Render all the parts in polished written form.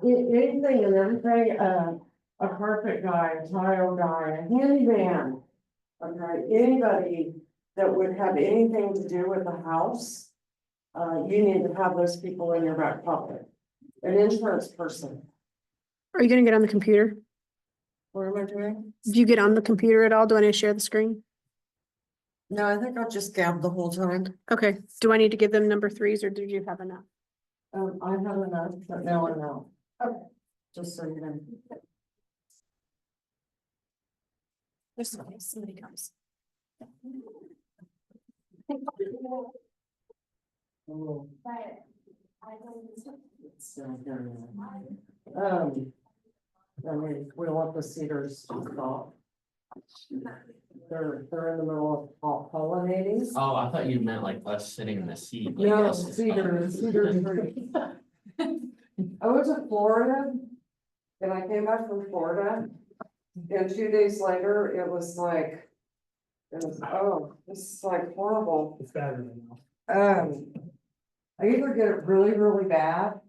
anything and everything, a carpet guy, a tile guy, a handyman. Okay, anybody that would have anything to do with the house, you need to have those people in your back pocket. An insurance person. Are you gonna get on the computer? What am I doing? Do you get on the computer at all? Do I need to share the screen? No, I think I'll just gab the whole time. Okay, do I need to give them number threes or did you have enough? I have enough, but now I know. Okay. Just so you know. Just in case somebody comes. Oh. I mean, we want the cedars to stop. They're in the middle of pollinating. Oh, I thought you meant like us sitting in the seat. Like No, us. cedar tree. I went to Florida. And I came back from Florida. And 2 days later, it was like. Oh, this is like horrible. It's better than now. I either get it really, really bad.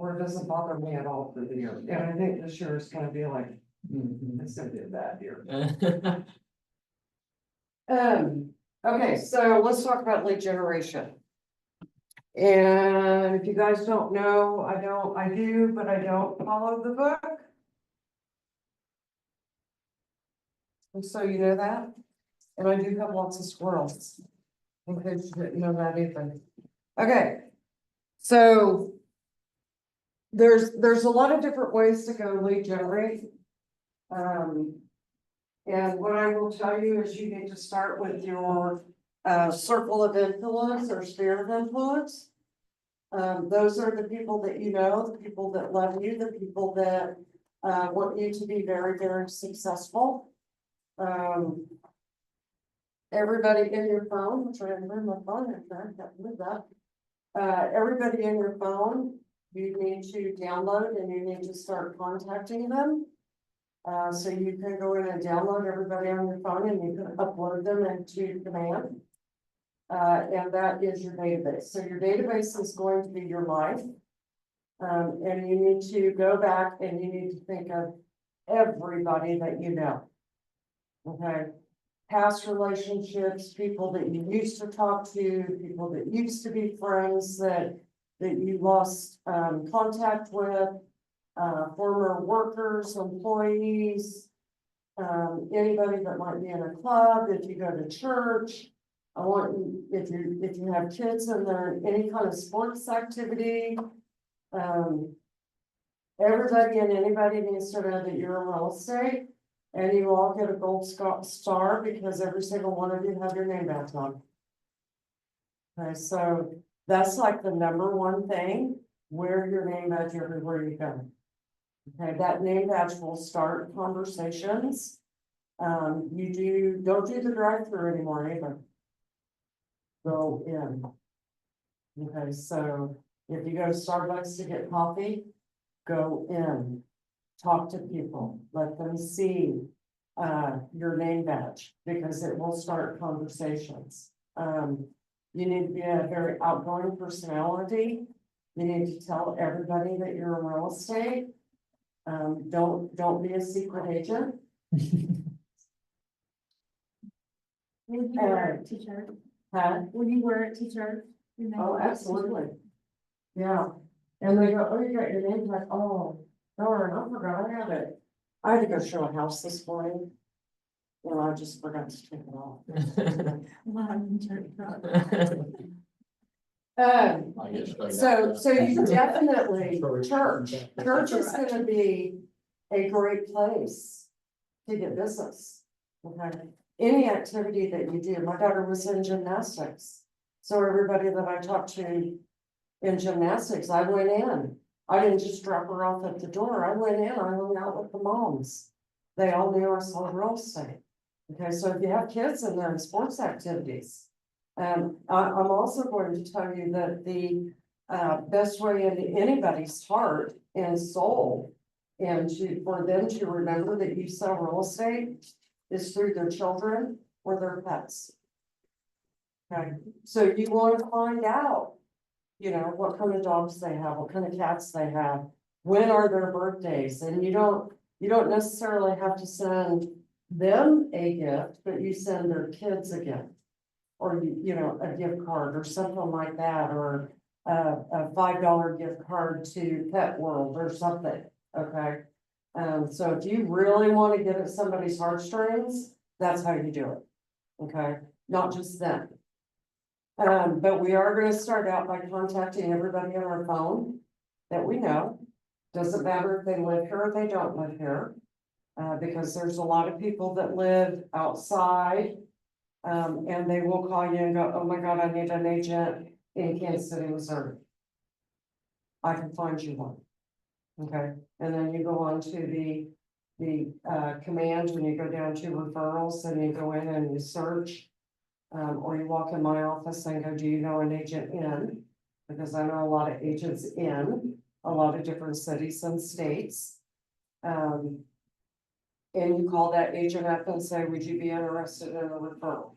Or it doesn't bother me at all for the year. And I think this year is gonna be like, it's gonna be a bad year. Okay, so let's talk about lead generation. And if you guys don't know, I do, but I don't follow the book. And so you know that, and I do have lots of squirrels. In case you didn't know that either. Okay, so. There's a lot of different ways to go lead generate. And what I will tell you is you need to start with your circle of influence or sphere of influence. Those are the people that you know, the people that love you, the people that want you to be very, very successful. Everybody in your phone, which I remember my phone, I can't move that. Everybody in your phone. You need to download and you need to start contacting them. So you can go in and download everybody on your phone and you can upload them into Command. And that is your database. So your database is going to be your life. And you need to go back and you need to think of everybody that you know. Okay. Past relationships, people that you used to talk to, people that used to be friends that you lost contact with, former workers, employees, anybody that might be in a club, if you go to church. I want you, if you have kids and they're in any kind of sports activity, everybody and anybody needs to know that you're in real estate. And you all get a gold star because every single one of you have your name badge on. Okay, so that's like the number one thing, wear your name badge everywhere you go. Okay, that name badge will start conversations. Don't do the drive-through anymore either. Go in. Okay, so if you go to Starbucks to get coffee, go in, talk to people, let them see your name badge because it will start conversations. You need to be a very outgoing personality. You need to tell everybody that you're in real estate. Don't be a secret agent. Would you wear a t-shirt? Huh? Would you wear a t-shirt? Oh, absolutely. Yeah. And they go, oh, you got your name tag. Oh, darn, I forgot I had it. I had to go show a house this morning. And I just forgot to take it off. So you definitely, church is gonna be a great place to get business. Okay, any activity that you do, my daughter was in gymnastics. So everybody that I talked to in gymnastics, I went in. I didn't just drop her off at the door. I went in, I hung out with the moms. They all knew I sold real estate. Okay, so if you have kids and they're in sports activities. I'm also going to tell you that the best way into anybody's heart and soul and for them to remember that you sell real estate is through their children or their pets. Okay, so you want to find out you know, what kind of dogs they have, what kind of cats they have. When are their birthdays? And you don't necessarily have to send them a gift, but you send their kids a gift. Or you know, a gift card or something like that, or a $5 gift card to Pet World or something, okay? So if you really wanna get at somebody's heartstrings, that's how you do it, okay? Not just them. But we are gonna start out by contacting everybody on our phone that we know. Doesn't matter if they live here or they don't live here. Because there's a lot of people that live outside. And they will call you and go, oh my God, I need an agent in Kansas City, Missouri. I can find you one. Okay, and then you go on to the command, when you go down to referrals, and you go in and you search. Or you walk in my office and go, do you know an agent in? Because I know a lot of agents in a lot of different cities and states. And you call that agent up and say, would you be interested in a referral?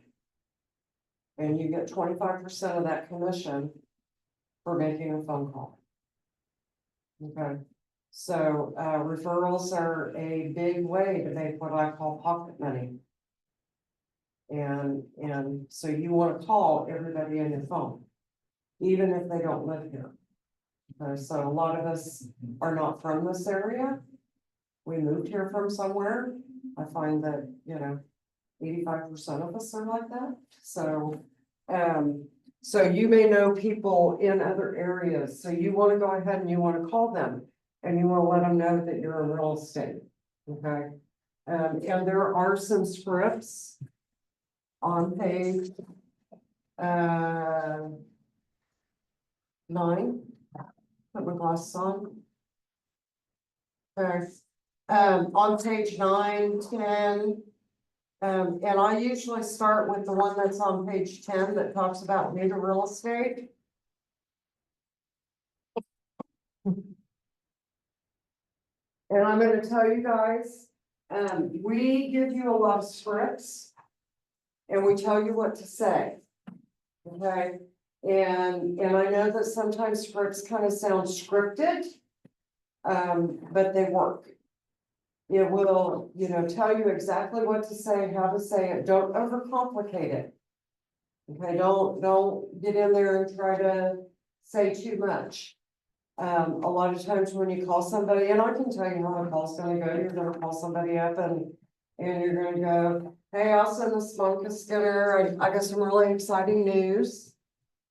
And you get 25% of that commission for making a phone call. Okay, so referrals are a big way to make what I call pocket money. And so you want to call everybody on your phone, even if they don't live here. Okay, so a lot of us are not from this area. We moved here from somewhere. I find that, you know, 85% of us are like that. So, so you may know people in other areas. So you want to go ahead and you want to call them and you want to let them know that you're in real estate. Okay. And there are some scripts on page 9. Put my glasses on. Okay. On page 9, 10. And I usually start with the one that's on page 10 that talks about new to real estate. And I'm gonna tell you guys, we give you a lot of scripts. And we tell you what to say. Okay, and I know that sometimes scripts kind of sound scripted. But they work. It will, you know, tell you exactly what to say, how to say it. Don't overcomplicate it. Okay, don't get in there and try to say too much. A lot of times when you call somebody, and I can tell you how the call's gonna go, you're gonna call somebody up and you're gonna go, hey, I'll send the smoke Skinner, I got some really exciting news.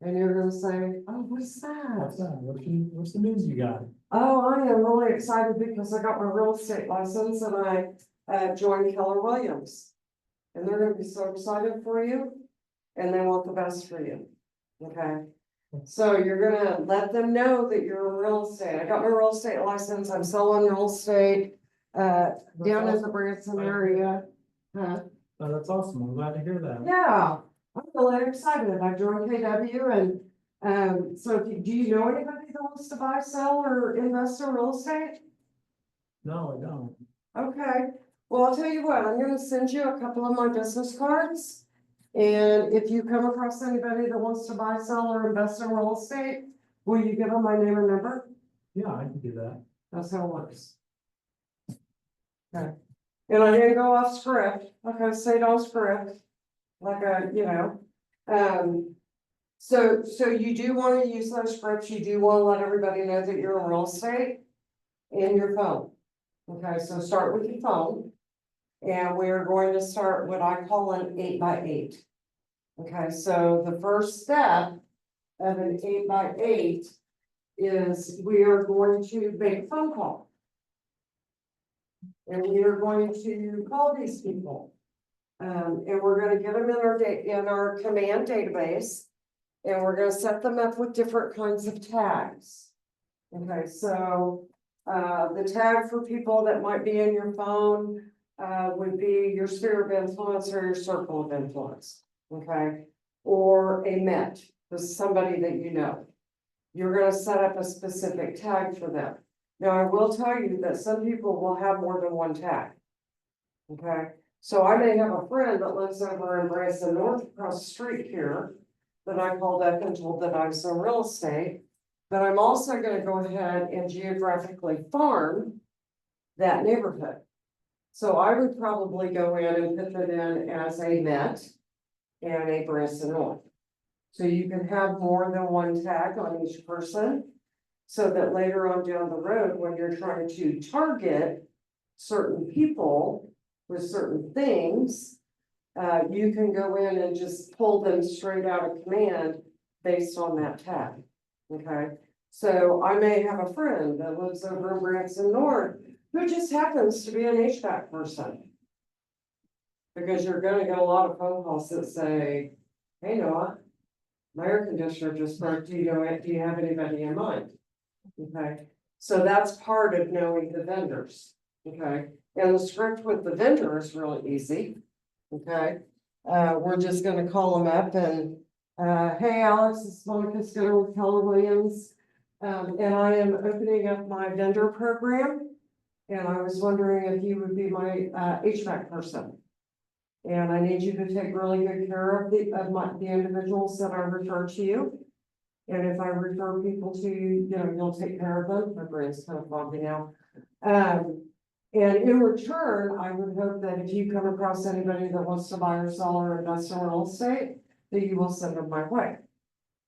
And you're gonna say, oh, what's that? What's that? What's the news you got? Oh, I am really excited because I got my real estate license and I joined Keller Williams. And they're gonna be so excited for you and they want the best for you, okay? So you're gonna let them know that you're in real estate. I got my real estate license, I'm selling real estate, down in the Branson area. Huh? Oh, that's awesome. I'm glad to hear that. Yeah, I'm really excited. I joined KW and, so do you know anybody that wants to buy, sell or invest in real estate? No, I don't. Okay, well, I'll tell you what, I'm gonna send you a couple of my business cards. And if you come across anybody that wants to buy, sell or invest in real estate, will you give them my name and number? Yeah, I can do that. That's how it works. Okay, and I didn't go off script, okay, stayed on script, like you know, so you do want to use those scripts, you do want to let everybody know that you're in real estate in your phone. Okay, so start with your phone, and we're going to start what I call an 8x8. Okay, so the first step of an 8x8 is we are going to make a phone call. And we are going to call these people. And we're gonna get them in our command database. And we're gonna set them up with different kinds of tags. Okay, so the tag for people that might be in your phone would be your sphere of influence or your circle of influence. Okay, or a MET, this is somebody that you know. You're gonna set up a specific tag for them. Now, I will tell you that some people will have more than one tag. Okay, so I may have a friend that lives over in Branson North across the street here. that I called up and told that I'm some real estate. But I'm also gonna go ahead and geographically farm that neighborhood. So I would probably go in and put that in as a Met and a Bristol North. So you can have more than one tag on each person. So that later on down the road, when you're trying to target certain people with certain things, you can go in and just pull them straight out of command based on that tag. Okay, so I may have a friend that lives over in Branson North who just happens to be an HVAC person. Because you're gonna get a lot of phone calls that say, hey Noah, my air conditioner just broke, do you have anybody in mind? Okay, so that's part of knowing the vendors, okay? And the script with the vendor is really easy, okay? We're just gonna call them up and, hey Alex, this is Monica Skinner with Keller Williams. And I am opening up my vendor program. And I was wondering if you would be my, HVAC person. And I need you to take really good care of the individuals that I refer to you. And if I refer people to you, you know, you'll take care of them. My brain's kind of foggy now. And in return, I would hope that if you come across anybody that wants to buy or sell or invest in real estate, that you will send them my way.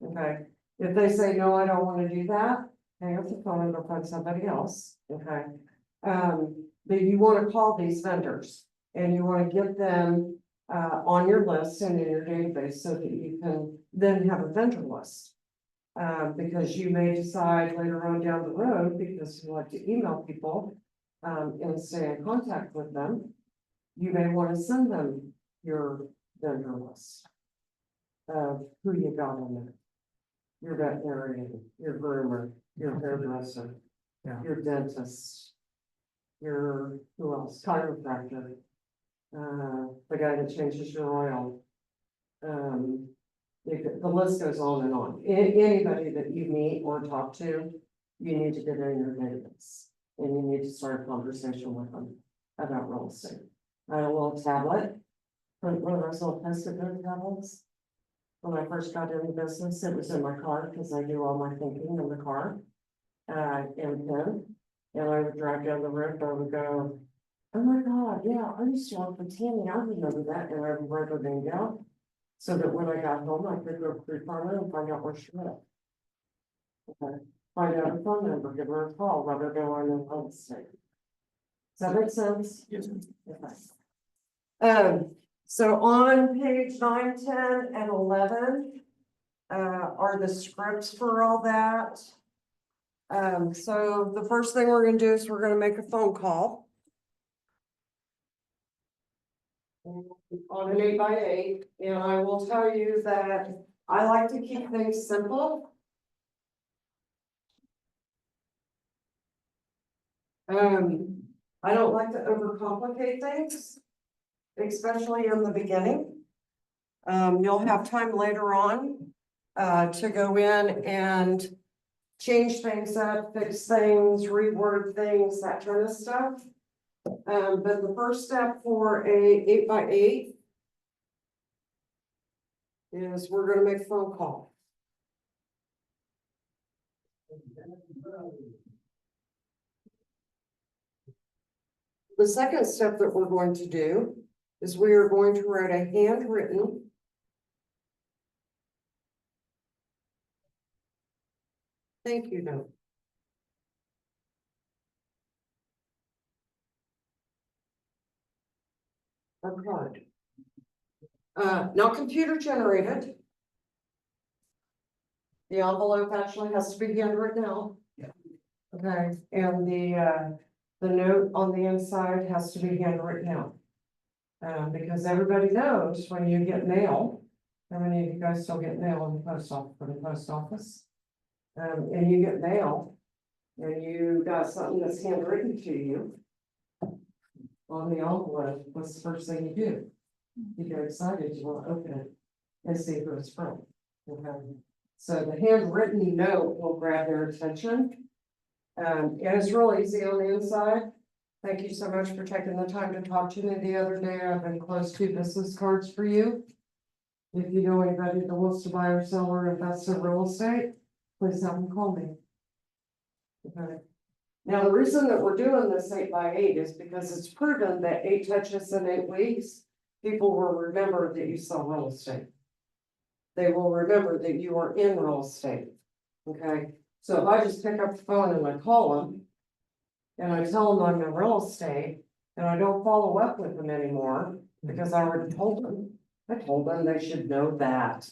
Okay, if they say, no, I don't want to do that, hang up the phone and go find somebody else, okay? But you want to call these vendors and you want to get them on your list and in your database so that you can then have a vendor list. Because you may decide later on down the road, because you like to email people and stay in contact with them, you may want to send them your vendor list of who you got on there. Your veterinarian, your groomer, your hairdresser, Yeah. your dentist, your, who else, chiropractor, the guy that changes your oil. The list goes on and on. Anybody that you meet or talk to, you need to get in your database. And you need to start a conversation with them about real estate. I had a little tablet, one of those little post-it note tablets. When I first got into business, it was in my car because I do all my thinking in the car. And pen, and I would drive down the road, and I would go, oh my God, yeah, I used to work for Tammy, I remember that, and I would write her name down. So that when I got home, I could go to her and find out where she lived. Okay, find out her phone number, give her a call, let her know I'm in real estate. Does that make sense? Yes. Okay. So on page 9, 10, and 11, are the scripts for all that. So the first thing we're gonna do is we're gonna make a phone call. On an 8x8, and I will tell you that I like to keep things simple. I don't like to overcomplicate things, especially in the beginning. You'll have time later on, to go in and change things up, fix things, reword things, that kind of stuff. But the first step for a 8x8 is we're gonna make a phone call. The second step that we're going to do is we are going to write a handwritten thank you note. A card. Not computer generated. The envelope actually has to be handwritten out. Yeah. Okay, and the note on the inside has to be handwritten out. Because everybody knows when you get mail, how many of you guys still get mail in the post office, from the post office? And you get mail, and you got something that's handwritten to you. On the envelope, what's the first thing you do? You get excited, you want to open it and see who it's from. Okay. So the handwritten note will grab their attention. And it's real easy on the inside. Thank you so much for taking the time to talk to me the other day. I've enclosed 2 business cards for you. If you know anybody that wants to buy or sell or invest in real estate, please have them call me. Okay. Now, the reason that we're doing this 8x8 is because it's proven that 8 touches in 8 weeks, people will remember that you sell real estate. They will remember that you are in real estate. Okay, so if I just pick up the phone and I call them. And I tell them I'm in real estate and I don't follow up with them anymore because I already told them. I told them they should know that.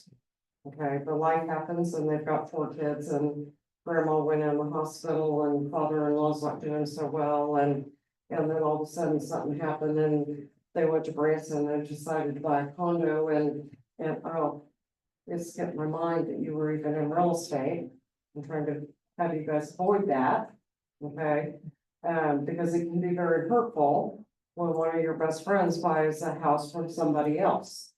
Okay, but life happens and they've got 4 kids and grandma went in the hospital and father-in-law's not doing so well and then all of a sudden something happened and they went to Branson and decided to buy a condo and oh, it skipped my mind that you were even in real estate. I'm trying to have you guys avoid that, okay? Because it can be very hurtful when one of your best friends buys a house from somebody else.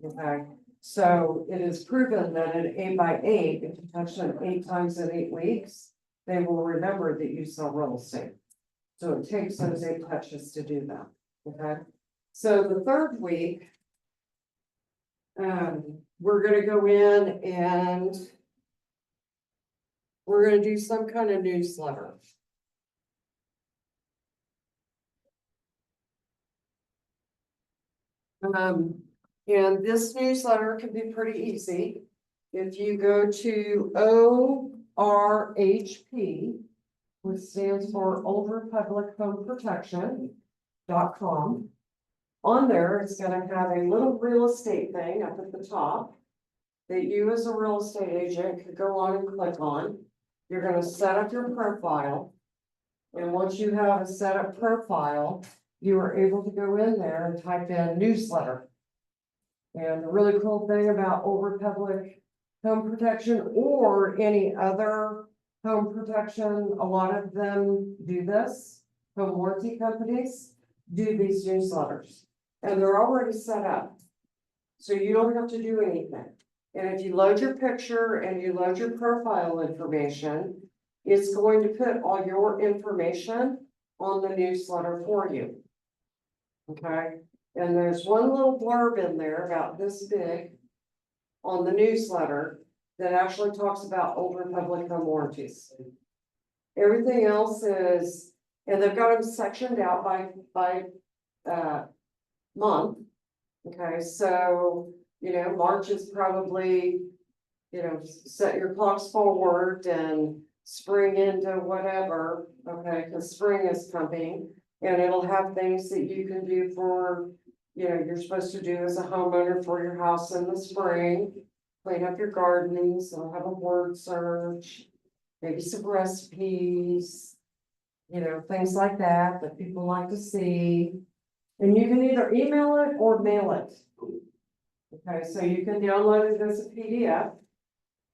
Okay, so it is proven that at 8x8, if you touch them 8 times in 8 weeks, they will remember that you sell real estate. So it takes those 8 touches to do that, okay? So the 3rd week, we're gonna go in and we're gonna do some kind of newsletter. And this newsletter can be pretty easy. If you go to ORHP, which stands for Old Republic Home Protection.com. On there, it's gonna have a little real estate thing up at the top that you as a real estate agent could go on and click on. You're gonna set up your profile. And once you have a set up profile, you are able to go in there and type in newsletter. And the really cool thing about Old Republic Home Protection or any other home protection, a lot of them do this. Home warranty companies do these newsletters and they're already set up. So you don't have to do anything. And if you load your picture and you load your profile information, it's going to put all your information on the newsletter for you. Okay, and there's one little blurb in there about this big on the newsletter that actually talks about Old Republic home warranties. Everything else is, and they've got them sectioned out by month. Okay, so, you know, March is probably, you know, set your clocks forward and spring into whatever, okay, because spring is coming. And it'll have things that you can do for, you know, you're supposed to do as a homeowner for your house in the spring. Clean up your gardens, it'll have a word search, maybe some recipes. You know, things like that that people like to see. And you can either email it or mail it. Okay, so you can download it as a PDF.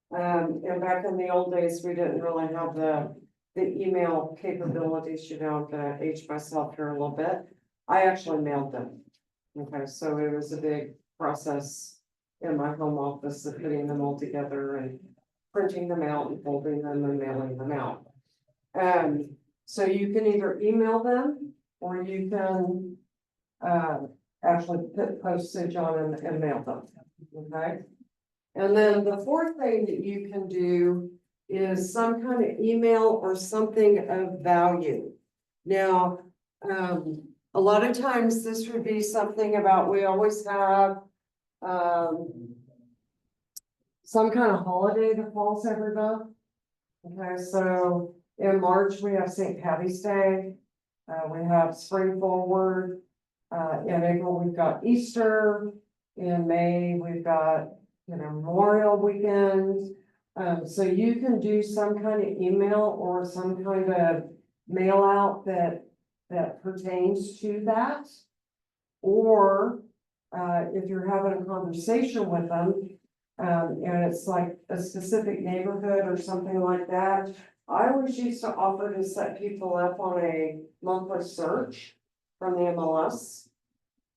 And back in the old days, we didn't really have the email capabilities, you know, I'm gonna age myself here a little bit. I actually mailed them. Okay, so it was a big process in my home office of putting them all together and printing them out and folding them and mailing them out. So you can either email them or you can actually put postage on them and mail them, okay? And then the 4th thing that you can do is some kind of email or something of value. Now, a lot of times this would be something about, we always have some kind of holiday that falls every month. Okay, so in March, we have St. Patty's Day. We have Spring Forward. In April, we've got Easter. In May, we've got, you know, Memorial Weekend. So you can do some kind of email or some kind of mail out that pertains to that. Or if you're having a conversation with them, and it's like a specific neighborhood or something like that. I always used to offer to set people up on a monthly search from the MLS.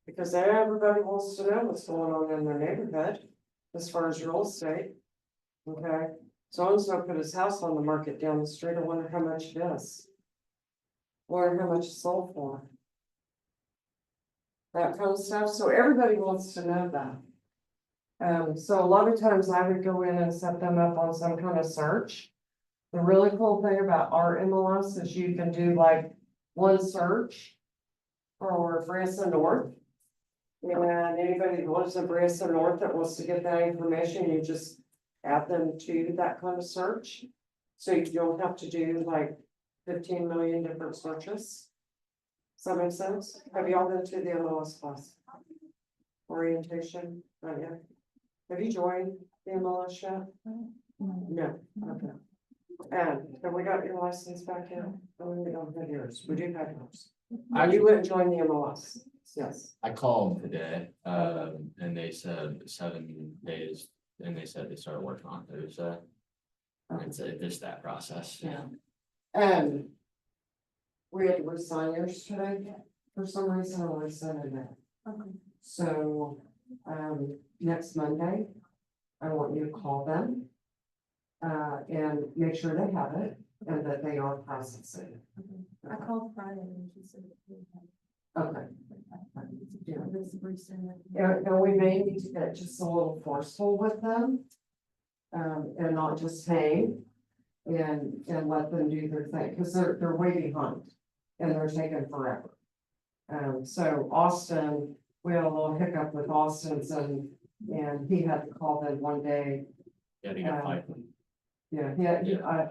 Because everybody wants to know what's going on in their neighborhood as far as real estate. Okay, so-and-so put his house on the market down the street. I wonder how much it is. Wonder how much it sold for. That kind of stuff. So everybody wants to know that. So a lot of times I would go in and set them up on some kind of search. The really cool thing about our MLS is you can do like one search for Branson North. And anybody who lives in Branson North that wants to get that information, you just add them to that kind of search. So you don't have to do like 15 million different searches. Does that make sense? Have you all been to the MLS class? Orientation, not yet? Have you joined the MLS yet? No, okay. And have we got your license back yet? Oh, we don't have yours, we do have yours. You wouldn't join the MLS, yes. I called today, and they said 7 days, and they said they started working on Thursday. It's just that process. Yeah. And we had to resign yours today, for some reason, I was sending that. Okay. So, next Monday, I want you to call them. And make sure they have it and that they are processing. I called Friday and she said. Okay, Yeah, this is recent. and we may need to get just a little forceful with them. And not just hang and let them do their thing, because they're way behind and they're taking forever. So Austin, we had a little hiccup with Austin's and he had to call them one day. Yeah, to get pipe.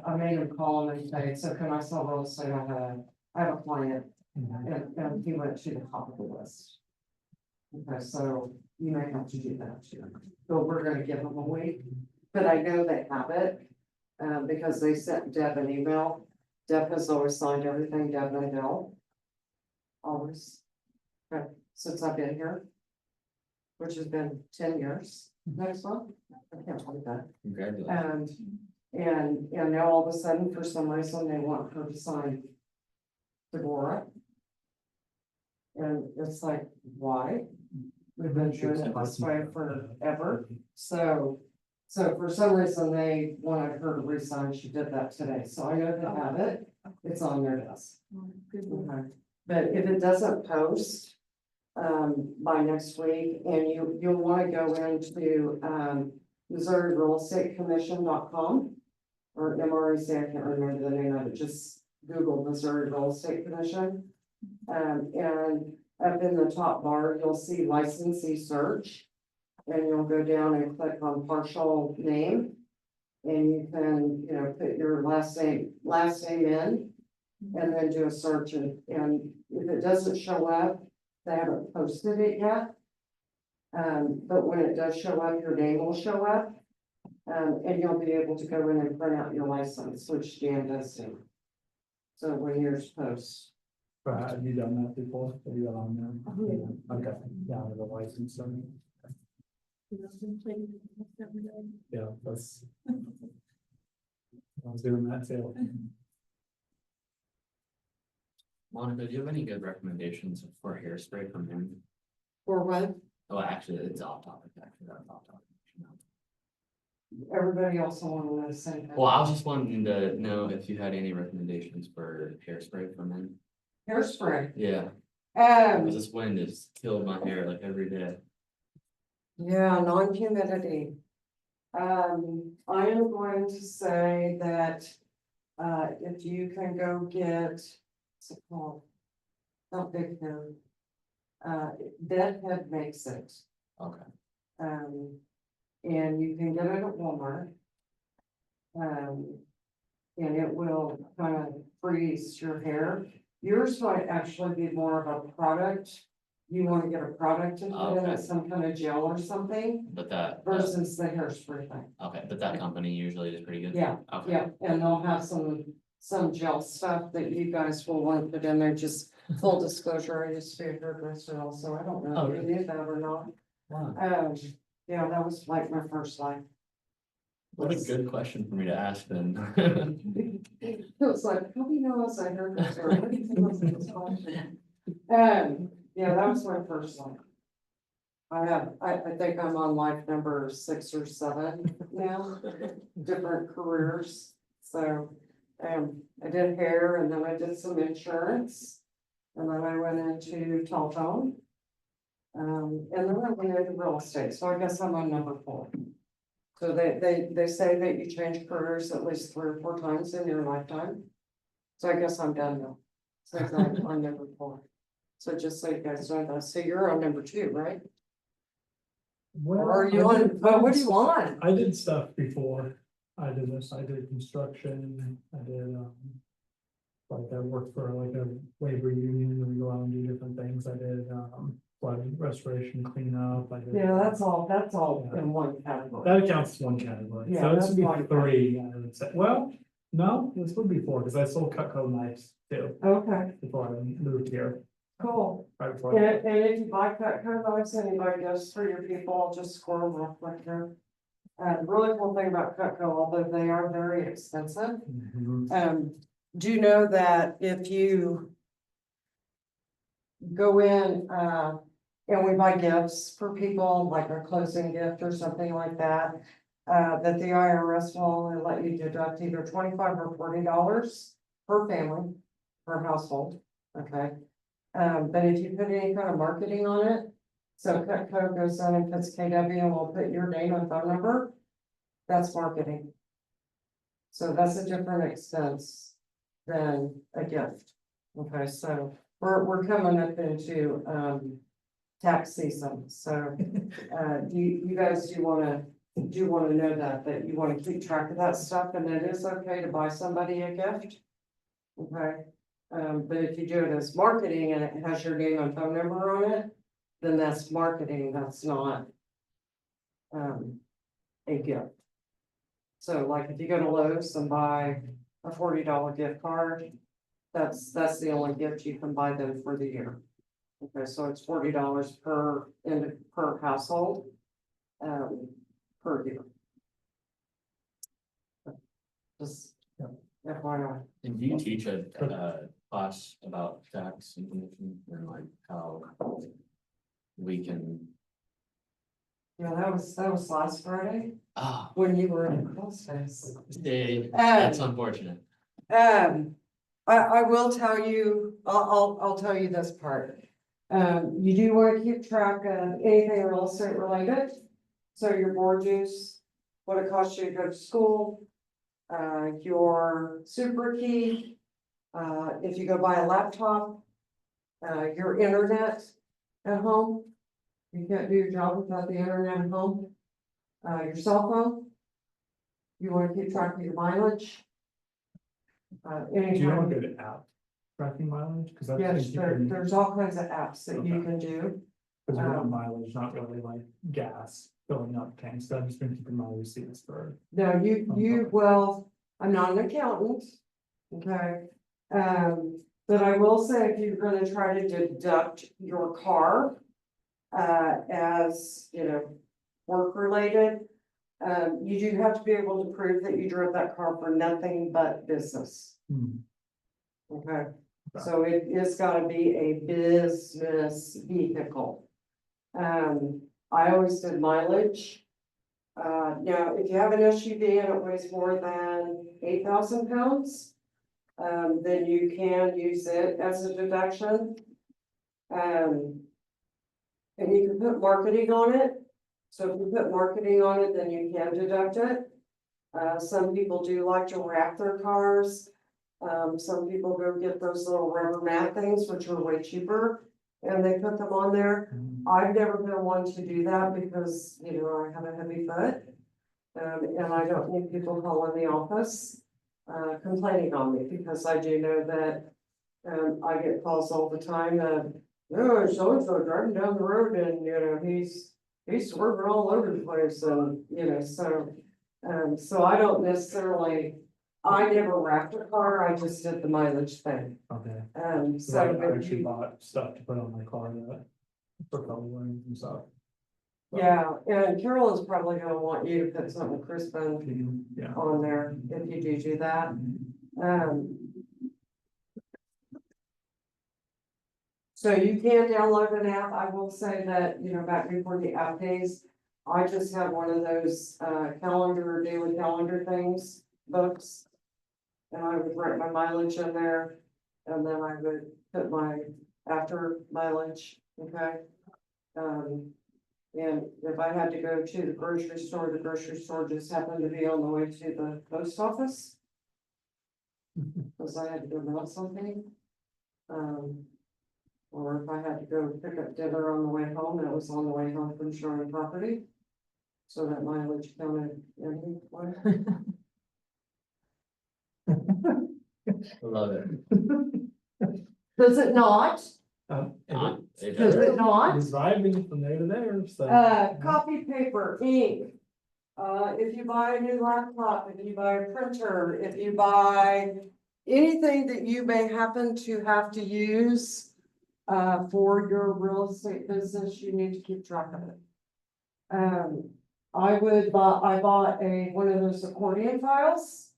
I made him call him and say, so can I sell real estate? I have a client, and he went to the top of the list. Okay, so you may have to do that too, but we're gonna give them a week, but I know they have it. Because they sent Deb an email. Deb has always signed everything, Deb and Dell. Always. Okay, since I've been here. Which has been 10 years, next month, I can't believe that. Congratulations. And now all of a sudden, for some reason, they want her to sign Deborah. And it's like, why? We've been doing it this way forever, so for some reason, they wanted her to resign, she did that today, so I know they have it, it's on their desk. Okay. But if it doesn't post, by next week, and you'll wanna go into, MissouriRealEstateCommission.com. Or MREC, I can't remember the name of it, just Google Missouri Real Estate Commission. And up in the top bar, you'll see licensee search. And you'll go down and click on partial name. And you can, put your last name in. And then do a search and if it doesn't show up, they haven't posted it yet. But when it does show up, your name will show up. And you'll be able to go in and print out your license, which Jan does do. So when yours posts. Right, have you done that before? Have you got on there? Okay, down to the license, so, yeah, that's. I was doing that too. Monica, do you have any good recommendations for hairspray from him? Or what? Oh, actually, it's off topic, actually, that's off topic. Everybody else will want to know the same thing. Well, I was just wanting to know if you had any recommendations for hairspray from him. Hairspray. Yeah, Um, because this wind has killed my hair like every day. yeah, non-humidity. I am going to say that, if you can go get, what's it called? Not Big Hair. Bedhead makes it. Okay. And you can get it at Walmart. And it will kind of freeze your hair. Yours might actually be more of a product. You want to get a product and put in Okay. it, some kind of gel or something But that, versus the hairspray thing. okay, but that company usually is pretty good. Yeah, Okay. yeah, and they'll have some gel stuff that you guys will want to put in there, just full disclosure, I used to be a hairdresser also, I don't know Oh, if you really? knew that or not. Wow. Yeah, that was like my first life. What a good question for me to ask then. It was like, how do you know I was a hairdresser? What do you think was this question? Yeah, that was my first life. I think I'm on life number 6 or 7 now, different careers, so. I did hair and then I did some insurance. And then I went into telephone. And then I went into real estate, so I guess I'm on number 4. So they say that you change careers at least 3 or 4 times in your lifetime. So I guess I'm done now. So I'm on number 4. So just so you guys know that, so you're on number 2, right? Or are you on, but what do you want? I did stuff before. I did this, I did construction, I did, like I worked for like a labor union and we go out and do different things. I did, flood restoration cleanup. I did. Yeah, that's all in one category. That counts as one category. Yeah, So this that's would be fine. 3, I would say. Well, no, this would be 4 because I sold Cutco knives too Okay, before I moved here. cool. Right before. And if you buy that kind of ice, anybody goes for your people, I'll just score them off like here. The really cool thing about Cutco, although they are very expensive, Mhm. do you know that if you go in, and we buy gifts for people, like a closing gift or something like that, that the IRS will only let you deduct either $25 or $40 per family, per household, okay? But if you put any kind of marketing on it, so Cutco goes in and puts KW and will put your name and phone number, that's marketing. So that's a different expense than a gift. Okay, so we're coming up into, tax season, so, you guys do wanna know that you wanna keep track of that stuff, and it is okay to buy somebody a gift. Okay, but if you do it as marketing and it has your name and phone number on it, then that's marketing, that's not a gift. So like if you go to Lowe's and buy a $40 gift card, that's the only gift you can buy them for the year. Okay, so it's $40 per household, per year. Just, FYI. And do you teach a class about tax and commission and like how we can? Yeah, that was last Friday Ah, when you were in Crossface. that's unfortunate. I will tell you, I'll tell you this part. You do want to keep track of anything real estate related. So your board dues, what it costs you to go to school, your super key, if you go buy a laptop, your internet at home. You can't do your job without the internet at home. Your cell phone. You want to keep track of your mileage. Do you Anytime. want to go to app tracking mileage? Because I Yes, think you can, there's all kinds of apps that you Okay. can do. because we're on mileage, not really like gas filling up tanks. So I've just been keeping my receipts for. No, well, I'm not an accountant, okay? But I will say if you're gonna try to deduct your car, as, work related, you do have to be able to prove that you drove that car for nothing but business, okay? So it is gotta be a business vehicle. I always did mileage. Now, if you have an SUV and it weighs more than 8,000 pounds, then you can use it as a deduction. And you can put marketing on it. So if you put marketing on it, then you can deduct it. Some people do like to wrap their cars. Some people go get those little rubber mat things, which are way cheaper, and they put them on there. I've never been one to do that because, I have a heavy foot. And I don't need people calling the office, complaining on me, because I do know that, I get calls all the time that, oh, so-and-so driving down the road and, he's swerving all over the place and, so I don't necessarily, I never wrapped a car, I just did the mileage thing. Okay. So So I if actually you- bought stuff to put on my car that for coloring and stuff. yeah, and Carol is probably gonna want you to put something Crispin Yeah. on there if you do that. So you can download an app. I will say that, back before the app days, I just have one of those, daily calendar things, books. And I would write my mileage in there, and then I would put my after mileage, okay? And if I had to go to the grocery store just happened to be on the way to the post office. Cause I had to go mail something. Or if I had to go pick up dinner on the way home, that was on the way home from showing property. So that mileage counted anyway. Love it. Does it not? It Does does. it not? You're driving from there to there, so. Copy paper, ink. If you buy a new laptop, if you buy a printer, if you buy anything that you may happen to have to use. For your real estate business, you need to keep track of it. I bought one of those accordion files.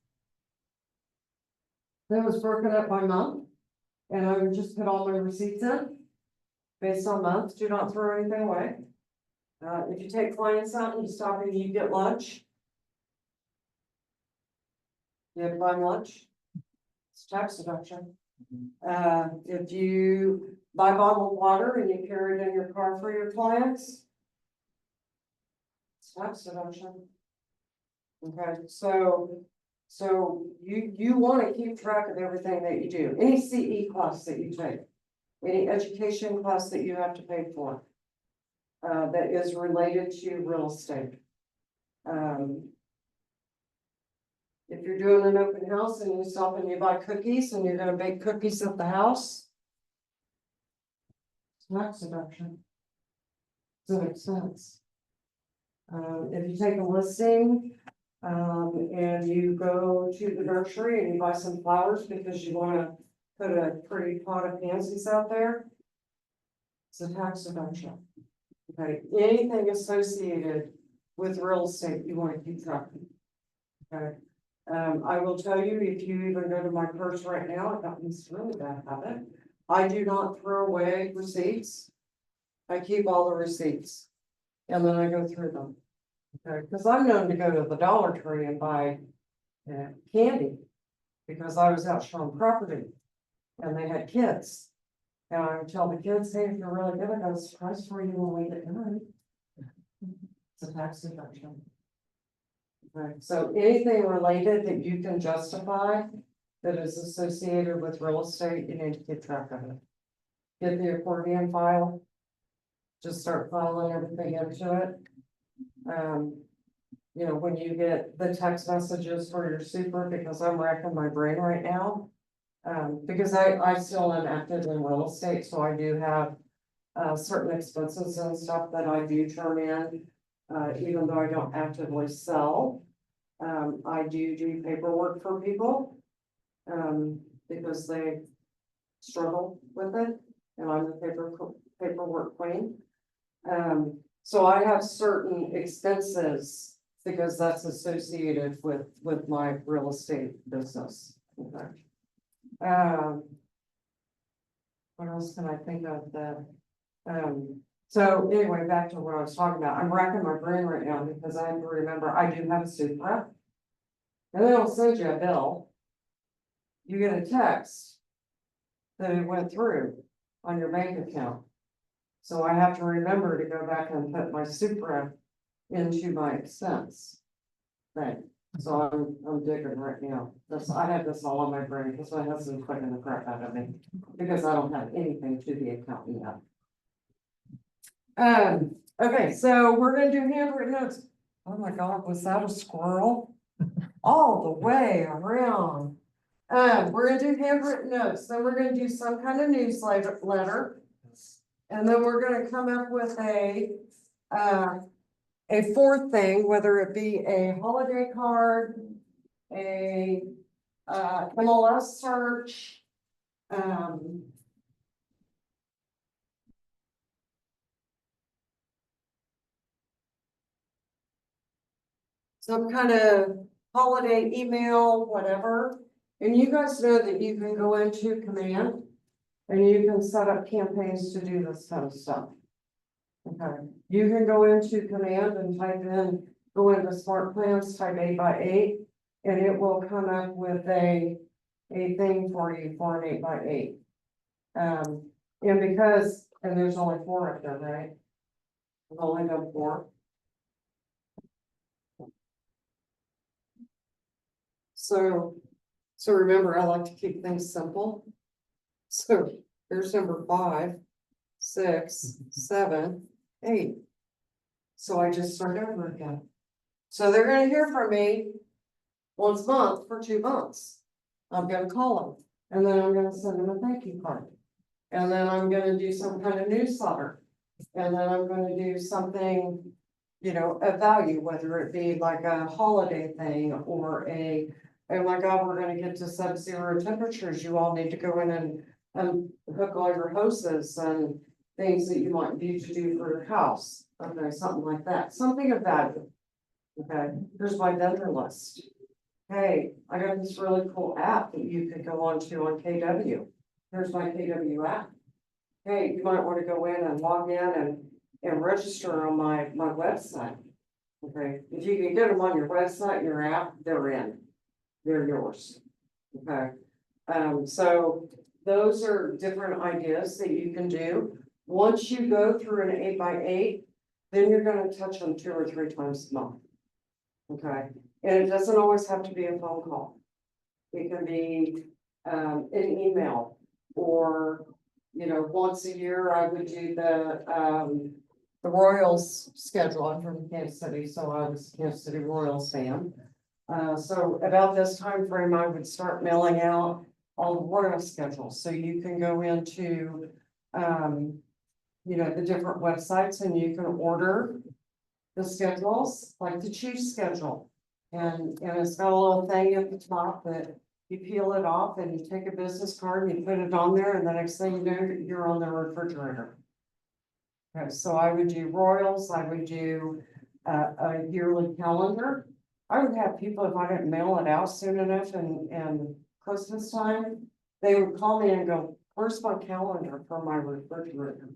That was broken up by month. And I would just put all my receipts in. Based on months, do not throw anything away. If you take clients out and you stop and you get lunch. You have to buy lunch. It's tax deduction. If you buy bottled water and you carry it in your car for your clients. It's tax deduction. Okay, so you wanna keep track of everything that you do, any CE class that you take, any education class that you have to pay for. That is related to real estate. If you're doing an open house and you stop and you buy cookies and you're gonna bake cookies at the house. Tax deduction. Does that make sense? If you take a listing, and you go to the nursery and you buy some flowers because you wanna put a pretty pot of pansies out there. It's a tax deduction. Okay, anything associated with real estate, you wanna keep track of. Okay. I will tell you, if you even go to my purse right now, I got this really bad habit. I do not throw away receipts. I keep all the receipts. And then I go through them. Okay, because I'm known to go to the Dollar Tree and buy candy. Because I was out showing property. And they had kids. And I would tell the kids, hey, if you're really good, I got a surprise for you when we get done. It's a tax deduction. Right, so anything related that you can justify that is associated with real estate, you need to keep track of it. Get the accordion file. Just start filing everything into it. You know, when you get the text messages for your super, because I'm racking my brain right now. Because I still am active in real estate, so I do have certain expenses and stuff that I do turn in. Even though I don't actively sell, I do paperwork for people. Because they struggle with it, and I'm the paperwork queen. So I have certain expenses because that's associated with my real estate business. Okay. What else can I think of that? So anyway, back to what I was talking about. I'm racking my brain right now because I have to remember I do have a Supra. And they don't send you a bill. You get a text that it went through on your bank account. So I have to remember to go back and put my Supra into my expense. Right, so I'm digging right now. I have this all on my brain because my husband's clicking the crap out of me because I don't have anything to the account yet. Okay, so we're gonna do handwritten notes. Oh my God, was that a squirrel? All the way around. We're gonna do handwritten notes, then we're gonna do some kind of newsletter. And then we're gonna come up with a fourth thing, whether it be a holiday card, a MLS search. Some kind of holiday email, whatever, and you guys know that you can go into command. And you can set up campaigns to do this kind of stuff. Okay, you can go into command and type in, go into smart plans, type 8x8. And it will come up with a thing for you for an 8x8. And there's only 4 of them, right? I've only done 4. So remember, I like to keep things simple. So there's number 5, 6, 7, 8. So I just start over again. So they're gonna hear from me once a month for 2 months. I'm gonna call them, and then I'm gonna send them a thank you card. And then I'm gonna do some kind of newsletter. And then I'm gonna do something, you know, of value, whether it be like a holiday thing or oh my God, we're gonna get to sub-zero temperatures, you all need to go in and hook all your hoses and things that you might need to do for your house. Okay, something like that, something of value. Okay, here's my vendor list. Hey, I got this really cool app that you could go on KW. Here's my KW app. Hey, you might wanna go in and log in and register on my website. Okay, if you can get them on your website, your app, they're in. They're yours. Okay, so those are different ideas that you can do. Once you go through an 8x8, then you're gonna touch them 2 or 3 times a month. Okay, and it doesn't always have to be a phone call. It can be, an email or, you know, once a year I would do the Royals schedule. I'm from Kansas City, so I was a Kansas City Royals fan. So about this time frame, I would start mailing out all the Royal schedules, so you can go into, you know, the different websites and you can order the schedules, like the Chiefs schedule. And it's got a little thing at the top that you peel it off and you take a business card and you put it on there, and the next thing you know, you're on the refrigerator. Okay, so I would do Royals, I would do a yearly calendar. I would have people, if I didn't mail it out soon enough and Christmas time, they would call me and go, where's my calendar for my refrigerator?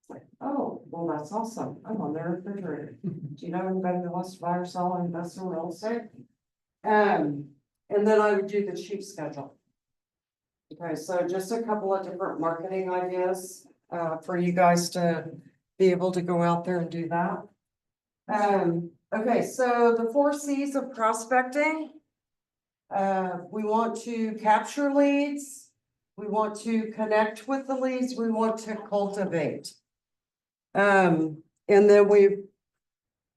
It's like, oh, well, that's awesome. I'm on the refrigerator. Do you know anybody that wants to buy or sell and invest in real estate? And then I would do the cheap schedule. Okay, so just a couple of different marketing ideas, for you guys to be able to go out there and do that. Okay, so the 4 C's of prospecting. We want to capture leads. We want to connect with the leads. We want to cultivate. And then we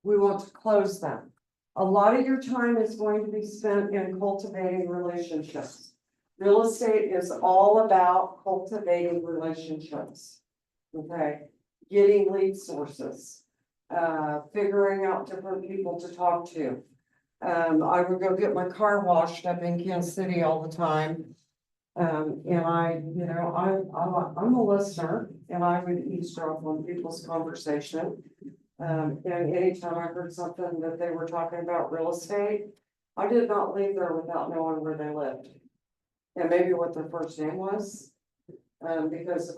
want to close them. A lot of your time is going to be spent in cultivating relationships. Real estate is all about cultivating relationships. Okay, getting lead sources, figuring out different people to talk to. I would go get my car washed up in Kansas City all the time. And you know, I'm a listener and I would eavesdrop on people's conversation. And anytime I heard something that they were talking about real estate, I did not leave there without knowing where they lived. And maybe what their first name was. Because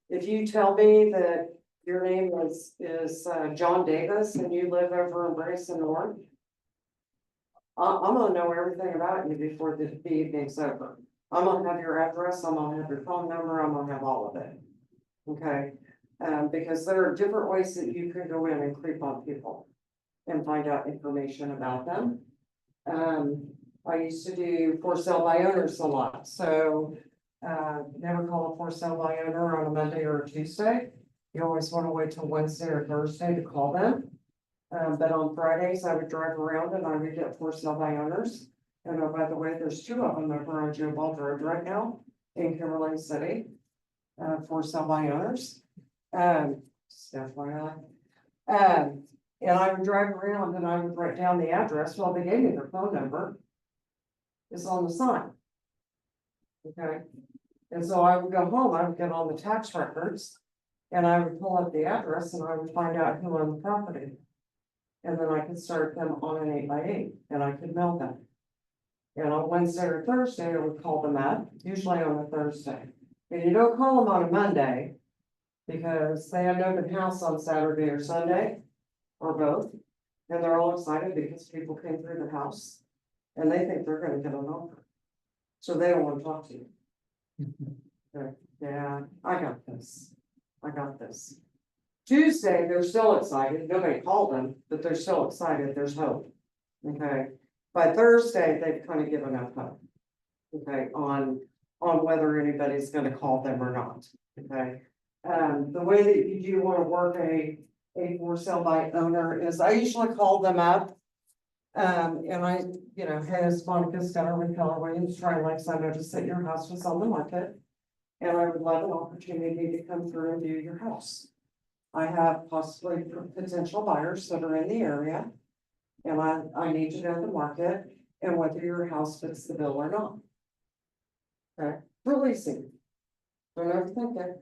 if you tell me that your name is John Davis and you live over in Brayson North, I'm gonna know everything about you before the evening's over. I'm gonna have your address, I'm gonna have your phone number, I'm gonna have all of it. Okay, because there are different ways that you can go in and creep on people and find out information about them. I used to do for sale by owners a lot, so never call a for sale by owner on a Monday or a Tuesday. You always want to wait till Wednesday or Thursday to call them. But on Fridays, I would drive around and I would get for sale by owners. And oh, by the way, there's 2 of them over on Joe Bald Road right now in Kimberly City. For sale by owners. Just FYI. And I would drive around and I would write down the address. Well, they gave me their phone number. It's on the sign. Okay, and so I would go home, I would get on the tax records. And I would pull up the address and I would find out who owned the property. And then I could start them on an 8x8 and I could mail them. And on Wednesday or Thursday, I would call them up, usually on a Thursday. And you don't call them on a Monday because they have an open house on Saturday or Sunday or both. And they're all excited because people came through the house and they think they're gonna get an offer. So they don't want to talk to you. Okay, yeah, I got this. Tuesday, they're still excited, nobody called them, but they're still excited, there's hope. Okay, by Thursday, they've kind of given up hope. Okay, on whether anybody's gonna call them or not, okay? The way that you do wanna work a for sale by owner is I usually call them up. And I, you know, hey, it's Monica Scudder with Keller Williams, Tri Lakes, I noticed that your house was on the market. And I would love an opportunity to come through and view your house. I have possibly potential buyers that are in the area. And I need to know the market and whether your house fits the bill or not. Okay, releasing. Don't overthink it.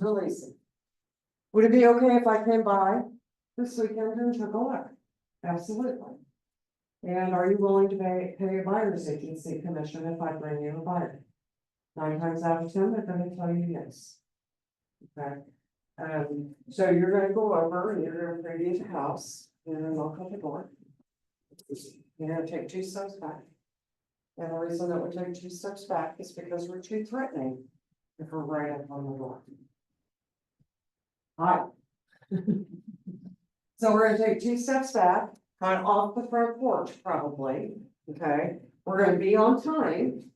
Releasing. Would it be okay if I came by this weekend and took a look? Absolutely. And are you willing to pay a buyer's agency commission if I bring you a buyer? 9 times out of 10, they're gonna tell you yes. Okay, so you're gonna go over and you're gonna preview the house and then knock on the door. You're gonna take 2 steps back. And the reason that we take 2 steps back is because we're too threatening if we're right up on the door. Hi. So we're gonna take 2 steps back, kind of off the front porch probably, okay? We're gonna be on time.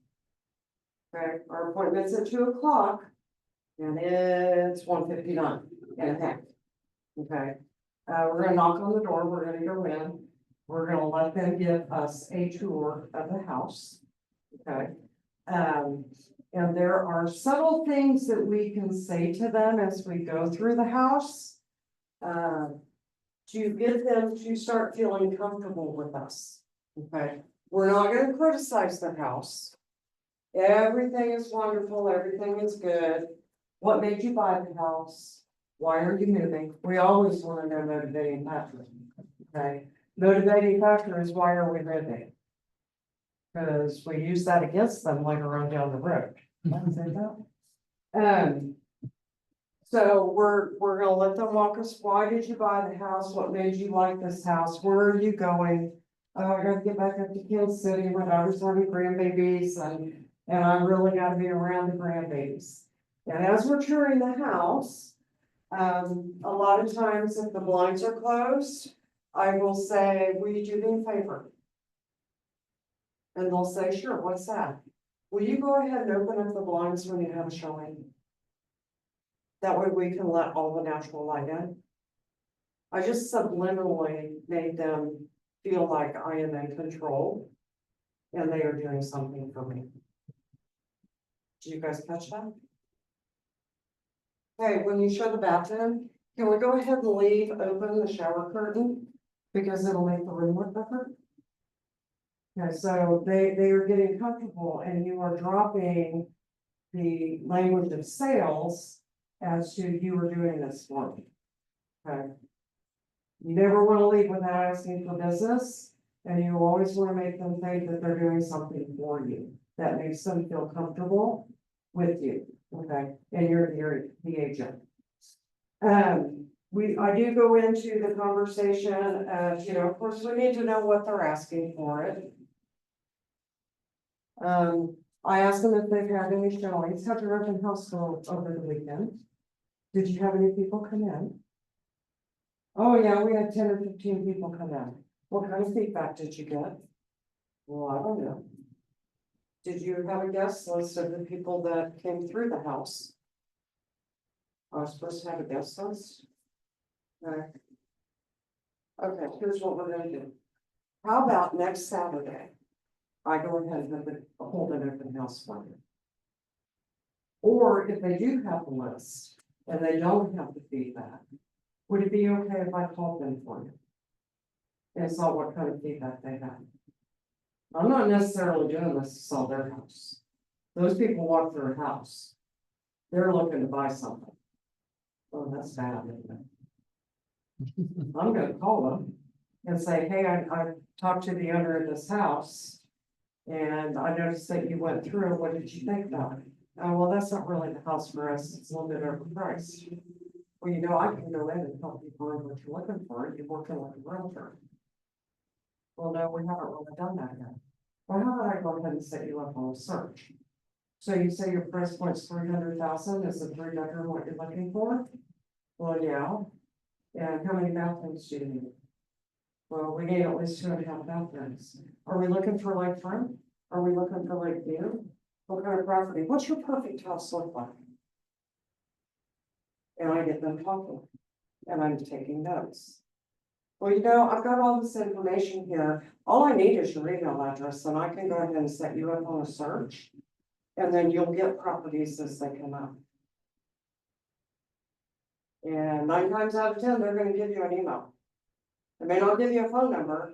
Okay, our appointment's at 2 o'clock. And it's 1:59 and a half. Okay, we're gonna knock on the door, we're gonna go in. We're gonna let them give us a tour of the house. Okay, and there are subtle things that we can say to them as we go through the house. To get them to start feeling comfortable with us. Okay, we're not gonna criticize their house. Everything is wonderful, everything is good. What made you buy the house? Why are you moving? We always wanna know motivating factor. Okay, motivating factor is why are we moving? Cause we use that against them later on down the road. So we're gonna let them walk us, why did you buy the house, what made you like this house, where are you going? Oh, I gotta get back up to Kansas City, my daughter's having grandbabies, and I really gotta be around the grandbabies. And as we're touring the house, a lot of times if the blinds are closed, I will say, will you do me a favor? And they'll say, sure, what's that? Will you go ahead and open up the blinds when you have a showing? That way we can let all the natural light in. I just subliminally made them feel like I am in control. And they are doing something for me. Did you guys catch that? Okay, when you show the bathroom, can we go ahead and leave open the shower curtain? Because it'll make the room look better. Okay, so they are getting comfortable and you are dropping the language of sales as to you were doing this for me. Okay. You never want to leave without asking for business, and you always want to make them think that they're doing something for you that makes them feel comfortable with you. Okay, and you're the agent. I do go into the conversation of, you know, of course, we need to know what they're asking for it. I asked them if they've had any showings, have your open house go over the weekend. Did you have any people come in? Oh, yeah, we had 10 or 15 people come in. What kind of feedback did you get? Well, I don't know. Did you have a guest list of the people that came through the house? I was supposed to have a guest list. Okay. Okay, here's what we're gonna do. How about next Saturday? I go ahead and hold an open house for you. Or if they do have a list and they don't have the feedback, would it be okay if I called them for you? And saw what kind of feedback they have? I'm not necessarily doing this to sell their house. Those people walk through a house. They're looking to buy something. Oh, that's bad, isn't it? I'm gonna call them and say, hey, I talked to the owner of this house. And I noticed that you went through, what did you think about it? Oh, well, that's not really the house for us, it's a little bit overpriced. Well, you know, I can go in and help you find what you're looking for, you're working like a realtor. Well, no, we haven't really done that yet. Well, how about I go ahead and set you up on a search? So you say your price point's 300,000, is a 3 bedroom what you're looking for? Well, yeah. And how many bathrooms do you need? Well, we need at least 2.5 bathrooms. Are we looking for lakefront? Are we looking for Lakeview? What kind of property? What's your perfect house look like? And I get them talking, and I'm taking notes. Well, I've got all this information here. All I need is your email address, and I can go ahead and set you up on a search. And then you'll get properties as they come up. And 9 times out of 10, they're gonna give you an email. They may not give you a phone number,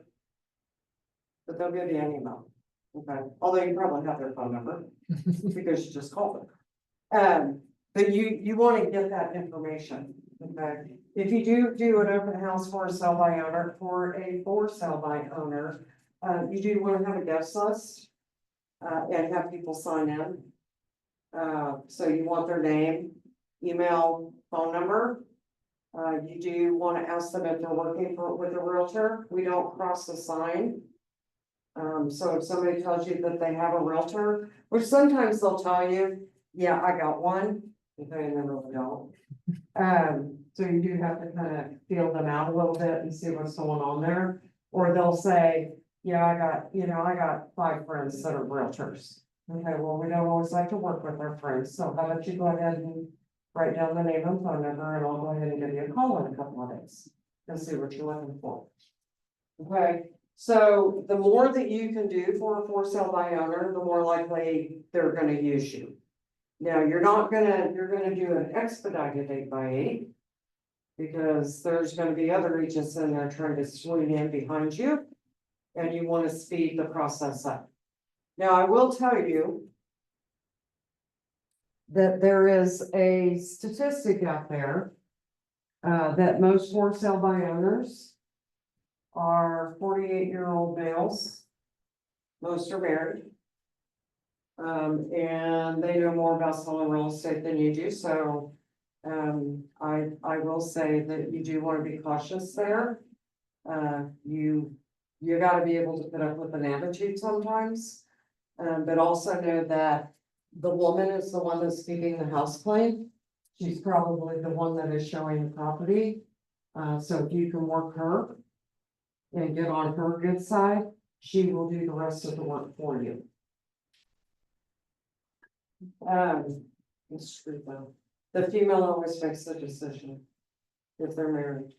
but they'll give you an email. Okay, although you probably have their phone number because you just called them. But you want to get that information, okay? If you do an open house for a sell by owner, for sale by owner, you do want to have a guest list. And have people sign in. So you want their name, email, phone number. You do want to ask them if they're working with a realtor. We don't cross the sign. So if somebody tells you that they have a realtor, which sometimes they'll tell you, yeah, I got one, but they never really don't. So you do have to kind of feel them out a little bit and see what's going on there. Or they'll say, yeah, I got 5 friends that are realtors. Okay, well, we don't always like to work with our friends, so how about you go ahead and write down the name and phone number, and I'll go ahead and give you a call in a couple of days and see what you're looking for. Okay, so the more that you can do for sale by owner, the more likely they're gonna use you. Now, you're gonna do an expedited 8x8. Because there's gonna be other agents in there trying to swing in behind you. And you wanna speed the process up. Now, I will tell you. That there is a statistic out there. That most for sale by owners. Are 48-year-old males. Most are married. And they know more about selling real estate than you do, so. I will say that you do want to be cautious there. You gotta be able to put up with an attitude sometimes. But also know that the woman is the one that's speaking the house claim. She's probably the one that is showing the property. So if you can work her. And get on her good side, she will do the rest of the work for you. It's true though. The female always makes the decision. If they're married.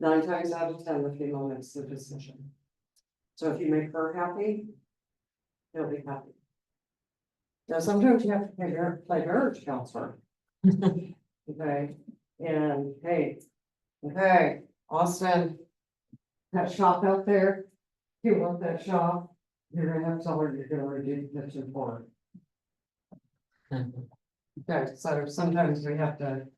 9 times out of 10, the female makes the decision. So if you make her happy. He'll be happy. Now, sometimes you have to play marriage counselor. Okay, and hey, okay, Austin. That shop out there, you want that shop, you're gonna have to tell her you're gonna redo the kitchen for it. Okay, so sometimes we have to,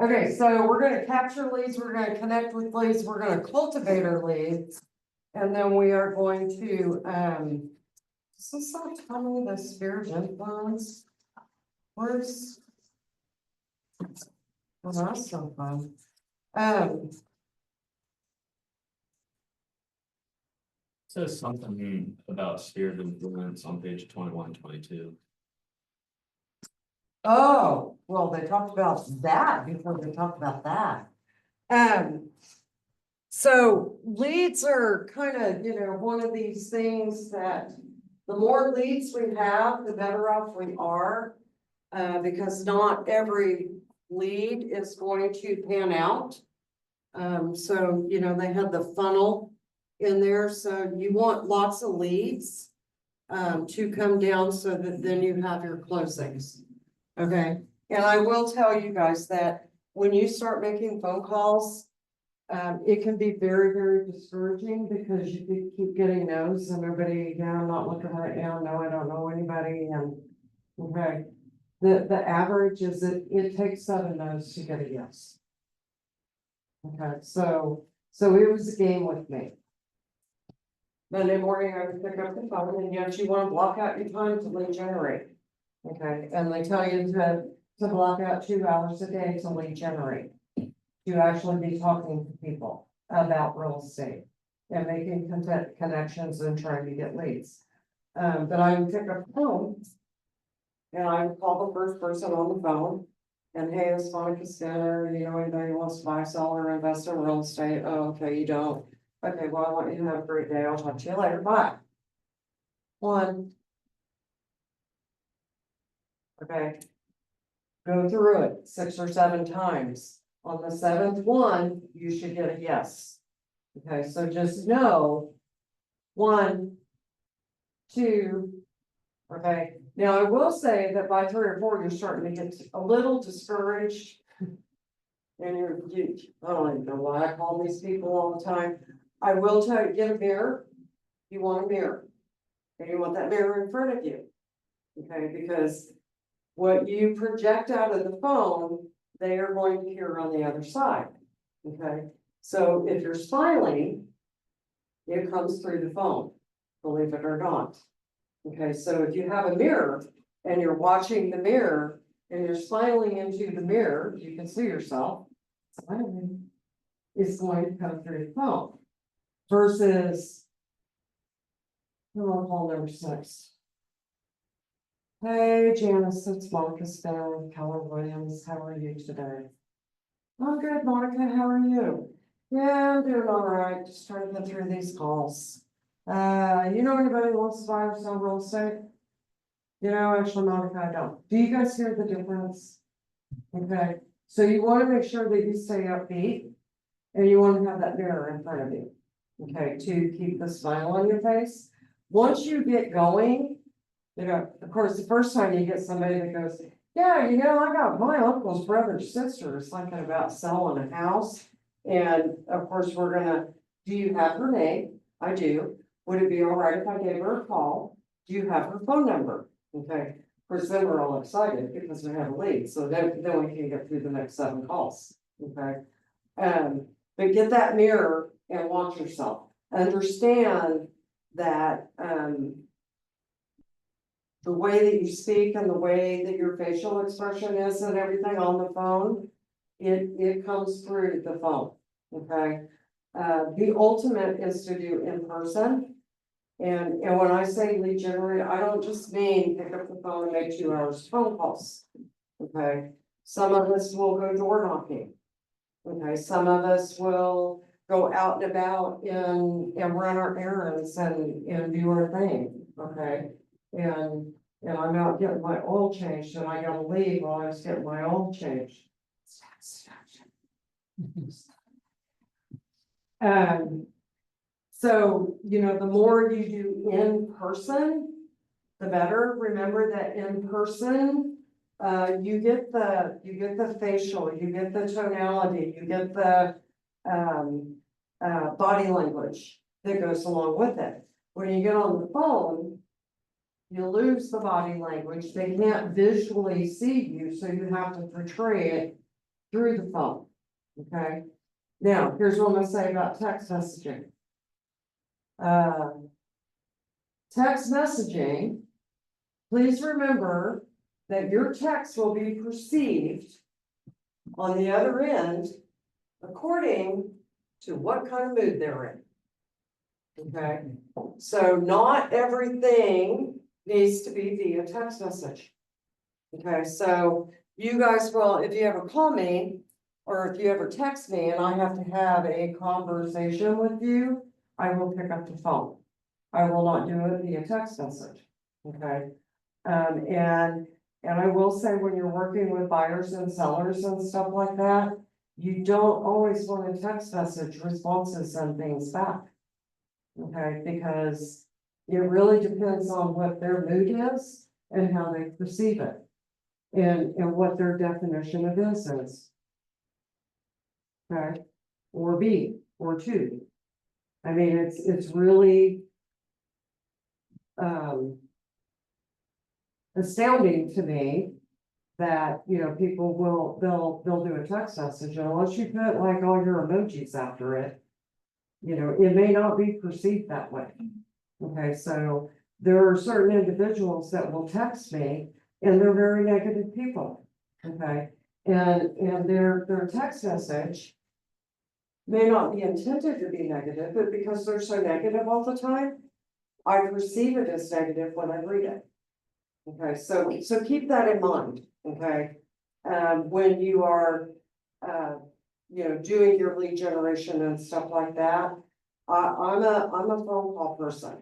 okay, so we're gonna capture leads, we're gonna connect with leads, we're gonna cultivate our leads. And then we are going to, so tell me the spirit influence. Where's? Well, that's so fun. Says something about sphere of influence on page 21, 22. Oh, well, they talked about that before they talked about that. So leads are kind of, one of these things that the more leads we have, the better off we are. Because not every lead is going to pan out. So, they had the funnel in there, so you want lots of leads. To come down so that then you have your closings. Okay, and I will tell you guys that when you start making phone calls. It can be very, very discouraging because you keep getting no's and everybody, yeah, I'm not looking right now, no, I don't know anybody, and. Okay, the average is that it takes 7 no's to get a yes. Okay, so it was a game with me. Monday morning, I would pick up the phone and yet you want to block out your time to lead generate. Okay, and they tell you to block out 2 hours a day to lead generate. To actually be talking to people about real estate and making connections and trying to get leads. But I would pick up the phone. And I would call the first person on the phone And hey, this Monica Center, you know, anybody who wants to buy, sell, or invest in real estate, oh, okay, you don't. Okay, well, I want you to have a great day, I'll talk to you later, bye. One. Okay. Go through it 6 or 7 times. On the 7th one, you should get a yes. Okay, so just know. 1, 2. Okay, now I will say that by 3 or 4, you're starting to get a little discouraged. And I don't even know why I call these people all the time. I will tell you, get a mirror. You want a mirror. And you want that mirror in front of you. Okay, because what you project out of the phone, they are going to hear on the other side. Okay, so if you're smiling, it comes through the phone, believe it or not. Okay, so if you have a mirror and you're watching the mirror and you're smiling into the mirror, you can see yourself. Smiling is going to come through the phone versus. Come on, call number 6. Hey Janice, it's Monica Stone, Keller Williams, how are you today? I'm good, Monica, how are you? Yeah, I'm doing all right, just trying to get through these calls. You know anybody who wants to buy or sell real estate? You know, actually, Monica, I don't. Do you guys hear the difference? Okay, so you wanna make sure that you stay upbeat. And you wanna have that mirror in front of you. Okay, to keep the smile on your face. Once you get going, you know, of course, the first time you get somebody that goes, yeah, you know, I got my uncle's brother's sister is thinking about selling a house. And of course, do you have her name? I do. Would it be all right if I gave her a call? Do you have her phone number? Okay, of course, then we're all excited because we have a lead, so then we can get through the next 7 calls, okay? But get that mirror and watch yourself. Understand that, the way that you speak and the way that your facial expression is and everything on the phone, it comes through the phone, okay? The ultimate is to do in person. And when I say lead generate, I don't just mean pick up the phone and make 2 hours phone calls, okay? Some of us will go door knocking. Okay, some of us will go out and about and run our errands and do our thing, okay? And I'm out getting my oil changed and I gotta leave while I was getting my oil changed. So, you know, the more you do in person, the better. Remember that in person, you get the facial, you get the tonality, you get the body language that goes along with it. When you get on the phone, you lose the body language. They can't visually see you, so you have to portray it through the phone. Okay. Now, here's what I'm gonna say about text messaging. Text messaging, please remember that your text will be perceived on the other end according to what kind of mood they're in. Okay, so not everything needs to be via text message. Okay, so you guys will, if you ever call me or if you ever text me and I have to have a conversation with you, I will pick up the phone. I will not do it via text message. Okay, and I will say when you're working with buyers and sellers and stuff like that, you don't always want to text message responses and things back. Okay, because it really depends on what their mood is and how they perceive it. And what their definition of this is. Okay, or B, or 2. I mean, it's really astounding to me that, you know, people they'll do a text message, and unless you put like all your emojis after it, you know, it may not be perceived that way. Okay, so there are certain individuals that will text me and they're very negative people. Okay, and their text message may not be intended to be negative, but because they're so negative all the time, I perceive it as negative when I read it. Okay, so keep that in mind, okay? when you are, doing your lead generation and stuff like that. I'm a phone call person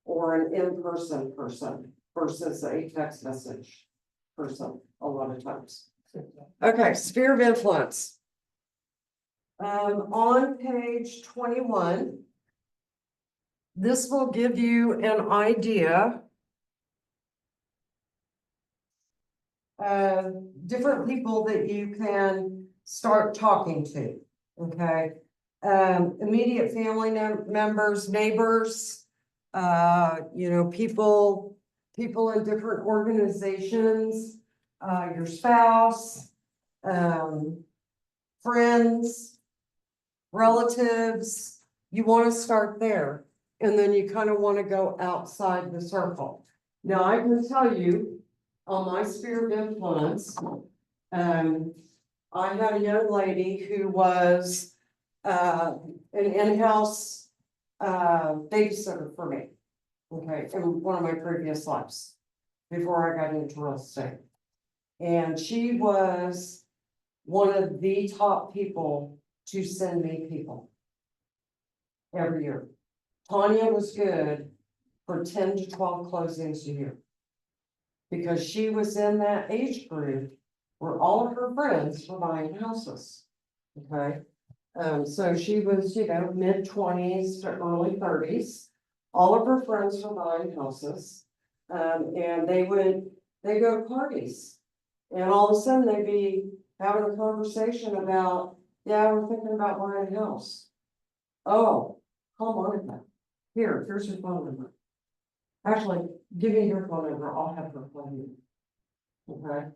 or an in-person person versus a text message person a lot of times. Okay, sphere of influence. On page 21. This will give you an idea. Different people that you can start talking to, okay? Immediate family members, neighbors, people in different organizations, your spouse, friends, relatives. You want to start there, and then you kind of want to go outside the circle. Now, I can tell you, on my sphere of influence, I had a young lady who was an in-house babysitter for me. Okay, in one of my previous lives, before I got into real estate. And she was one of the top people to send me people every year. Tanya was good for 10 to 12 closings a year. Because she was in that age group where all of her friends were buying houses. Okay, so she was, mid-20s to early 30s. All of her friends were buying houses. And they go to parties. And all of a sudden they'd be having a conversation about, yeah, we're thinking about buying a house. Oh, call Monica. Here's her phone number. Actually, give me your phone number, I'll have her phone you. Okay?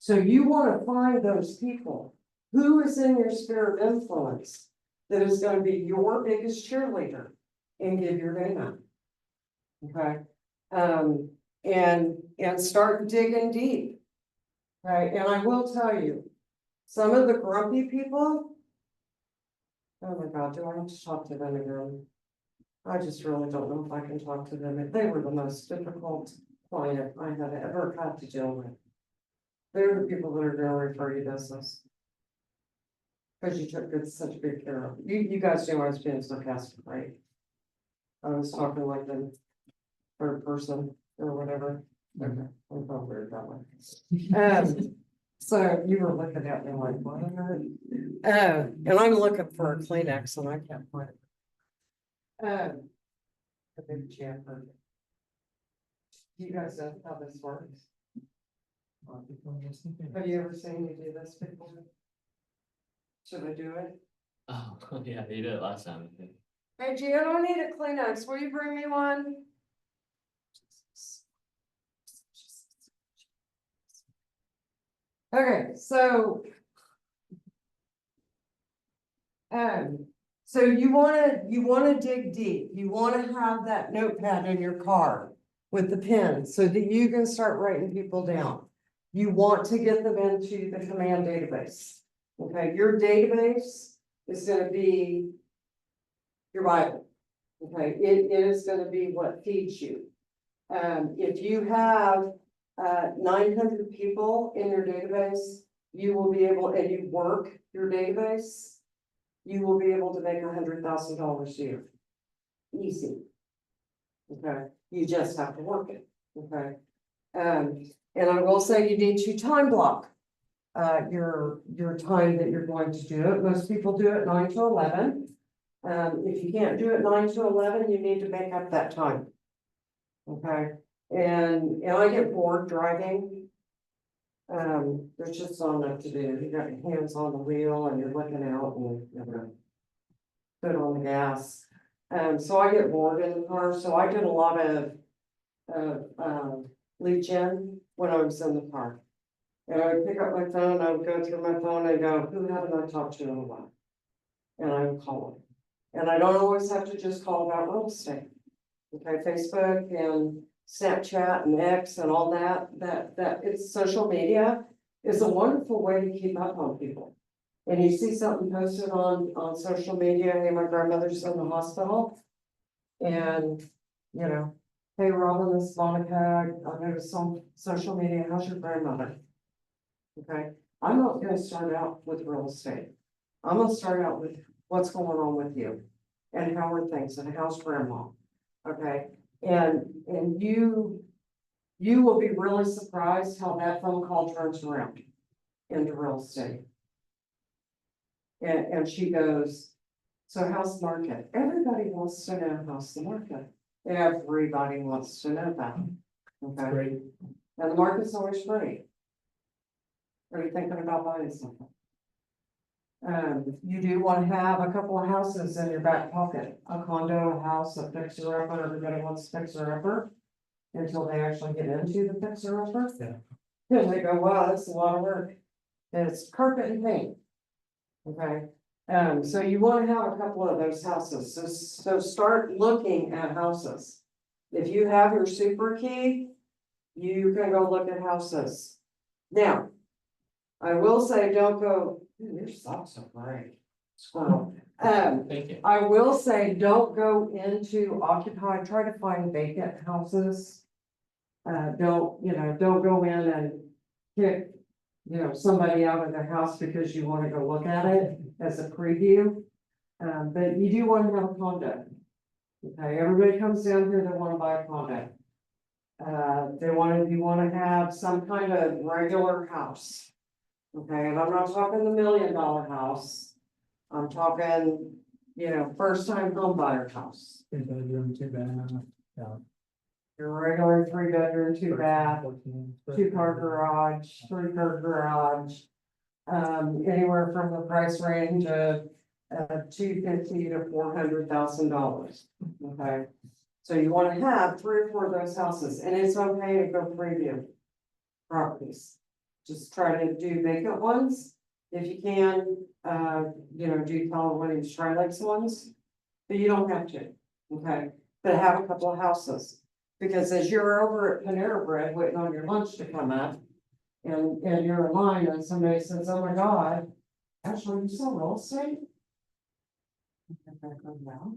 So you wanna find those people. Who is in your sphere of influence that is gonna be your biggest cheerleader and give your name out? Okay? And start digging deep. Right, and I will tell you, some of the grumpy people. Oh my God, do I have to talk to them again? I just really don't know if I can talk to them. If they were the most difficult client I have ever had to deal with. They're the people that are gonna refer you business. Because you took such good care of. You guys knew I was being sarcastic, right? I was talking like the third person or whatever. Okay, I'm probably weird that way. So you were looking at me like, what? And I'm looking for a Kleenex and I can't find it. A big chamfer. Do you guys know how this works? Have you ever seen me do this before? Should I do it? Oh, yeah, you did it last time. I think. Hey, Gia, I don't need a Kleenex. Will you bring me one? Okay, so. So you wanna dig deep. You wanna have that notepad in your car with the pen so that you can start writing people down. You want to get them into the command database. Okay, your database is gonna be your Bible. Okay, it is gonna be what feeds you. If you have 900 people in your database, you will be able, and you work your database, you will be able to make $100,000 a year. Easy. Okay, you just have to work it, okay? And I will say you need to time block your time that you're going to do it. Most people do it 9 to 11. If you can't do it 9 to 11, you need to make up that time. Okay, and I get bored driving. There's just not enough to do. You got your hands on the wheel and you're looking out and you're foot on the gas. So I get bored in the car, so I did a lot of lead gen when I was in the car. And I would pick up my phone, I would go through my phone and go, who haven't I talked to in a while? And I would call them. And I don't always have to just call about real estate. Okay, Facebook and Snapchat and X and all that it's social media is a wonderful way to keep up on people. And you see something posted on social media, hey, my grandmother's in the hospital. And, hey, Robin, this is Monica, I noticed on social media, how's your grandmother? Okay, I'm not gonna start out with real estate. I'm gonna start out with what's going on with you. And how are things and how's grandma? Okay, and you will be really surprised how that phone call turns around into real estate. And she goes, so how's the market? Everybody wants to know how's the market. Everybody wants to know that. Okay, Great. and the market's always great. Are you thinking about buying something? You do want to have a couple of houses in your back pocket, a condo, a house, a fixer upper, everybody wants a fixer upper. Until they actually get into the fixer upper. Yeah. And they go, wow, that's a lot of work. And it's carpet and paint. Okay, so you want to have a couple of those houses, so start looking at houses. If you have your super key, you can go look at houses. Now, I will say, don't go, "Ooh, your socks are great. Squirrel. Thank you. I will say, don't go into occupied, try to find vacant houses. Don't go in and kick, somebody out of their house because you wanna go look at it as a preview. But you do wanna have a condo. Okay, everybody comes down here, they wanna buy a condo. You wanna have some kind of regular house. Okay, and I'm not talking the $1 million house. I'm talking, first time home buyer house. 2 bedroom, 2 bath, yeah. Your regular 3 bedroom, 2 bath, 14, 2 car garage, 3 car garage. Anywhere from the price range of $250,000 to $400,000. Okay, so you want to have 3 or 4 of those houses, and it's okay to go preview properties. Just try to do vacant ones if you can. Do Keller Williams Tri-Lakes ones, but you don't have to. Okay, but have a couple of houses. Because as you're over at Panera Bread waiting on your lunch to come up, and you're in line and somebody says, oh my God, actually, you sell real estate? And they're gonna go, "No."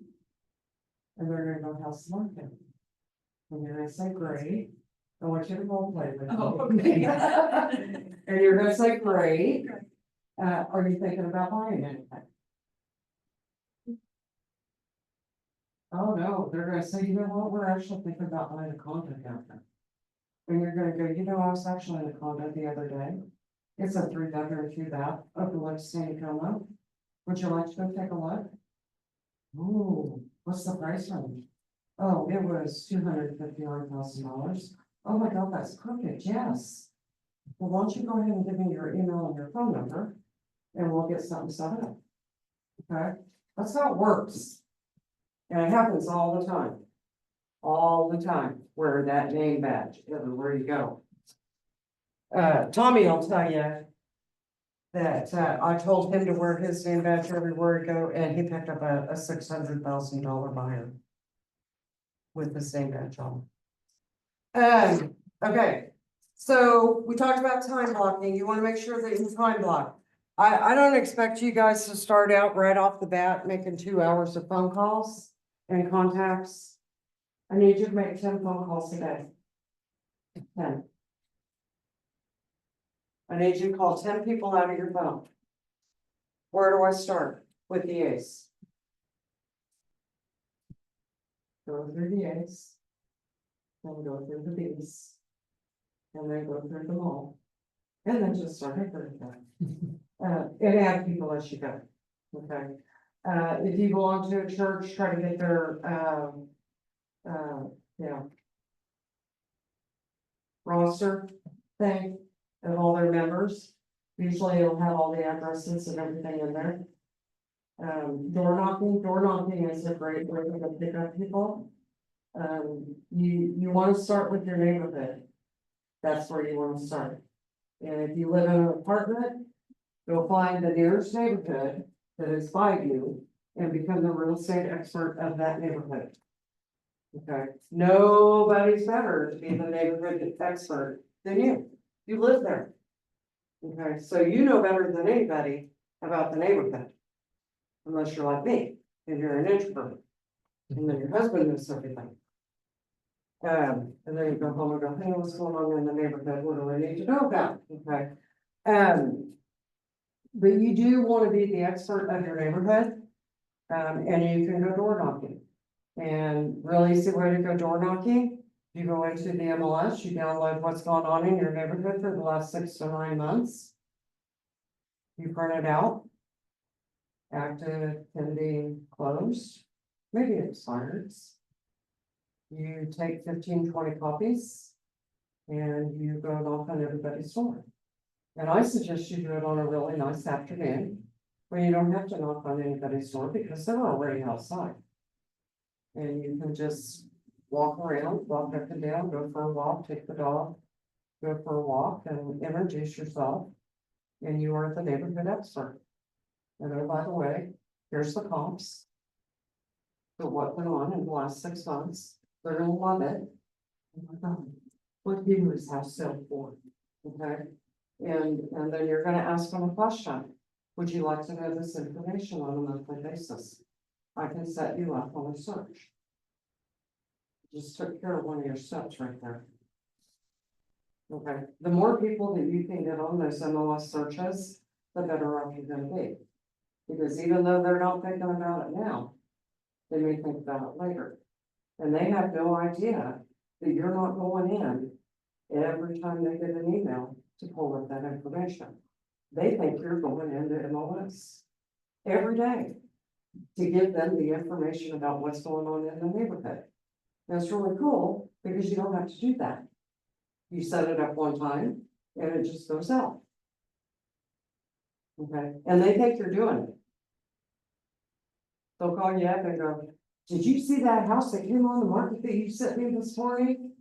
And they're gonna go, how's the market? And you're gonna say, great, I want you to role play with me. Oh, okay. And you're gonna say, great, are you thinking about buying anything? Oh, no, they're gonna say, you know what, we're actually thinking about buying a condo down there. And you're gonna go, I was actually in a condo the other day. It's a 3 bedroom, 2 bath, overlook Sandy Como. Would you like to go take a look? Ooh, what's the price range? Oh, it was $251,000. Oh my God, that's perfect, yes. Well, why don't you go ahead and give me your email and your phone number, and we'll get something set up. Okay, that's how it works. And it happens all the time. All the time, wear that name badge everywhere you go. Tommy will tell you that, I told him to wear his name badge everywhere he go, and he picked up a $600,000 buyer. With the same badge on. Okay, so we talked about time blocking, you wanna make sure that you time block. I don't expect you guys to start out right off the bat making 2 hours of phone calls and contacts. I need you to make 10 phone calls a day. 10. I need you to call 10 people out of your phone. Where do I start? With the ace. Go through the ace. Then go through the B's. And then go through them all. And then just start everything. And add people as you go. Okay. If you belong to a church, try to get their, roster thing of all their members. Usually it'll have all the addresses and everything in there. Door knocking is a great way to pick up people. You want to start with your neighborhood. That's where you want to start. And if you live in an apartment, you'll find the nearest neighborhood that is by you and become the real estate expert of that neighborhood. Okay, nobody's better to be the neighborhood expert than you. You live there. Okay, so you know better than anybody about the neighborhood. Unless you're like me, and you're an introvert. And then your husband knows everything. And then you go home and go, hey, what's going on in the neighborhood? What do I need to know about? Okay. But you do wanna be the expert of your neighborhood. And you can go door knocking. And really easy way to go door knocking, you go into the MLS, you download what's gone on in your neighborhood for the last 6 to 9 months. You print it out. Active, pending, closed, maybe expired. You take 15, 20 copies. And you go knock on everybody's door. And I suggest you do it on a really nice afternoon. Where you don't have to knock on anybody's door because they're already outside. And you can just walk around, walk up and down, go for a walk, take the dog. Go for a walk and introduce yourself. And you are the neighborhood expert. And oh, by the way, here's the comps. So what went on in the last 6 months, they're gonna love it. Oh my God, what did this house sell for? Okay, and then you're gonna ask them a question. Would you like to know this information on a monthly basis? I can set you up on a search. Just took care of one of your steps right there. Okay, the more people that you can get on those MLS searches, the better off you're gonna be. Because even though they're not thinking about it now, they may think about it later. And they have no idea that you're not going in every time they get an email to pull up that information. They think you're going into MLS every day to give them the information about what's going on in the neighborhood. That's really cool because you don't have to do that. You set it up one time and it just goes out. Okay, and they think you're doing it. They'll call you up and go, did you see that house that came on the market that you sent me this morning?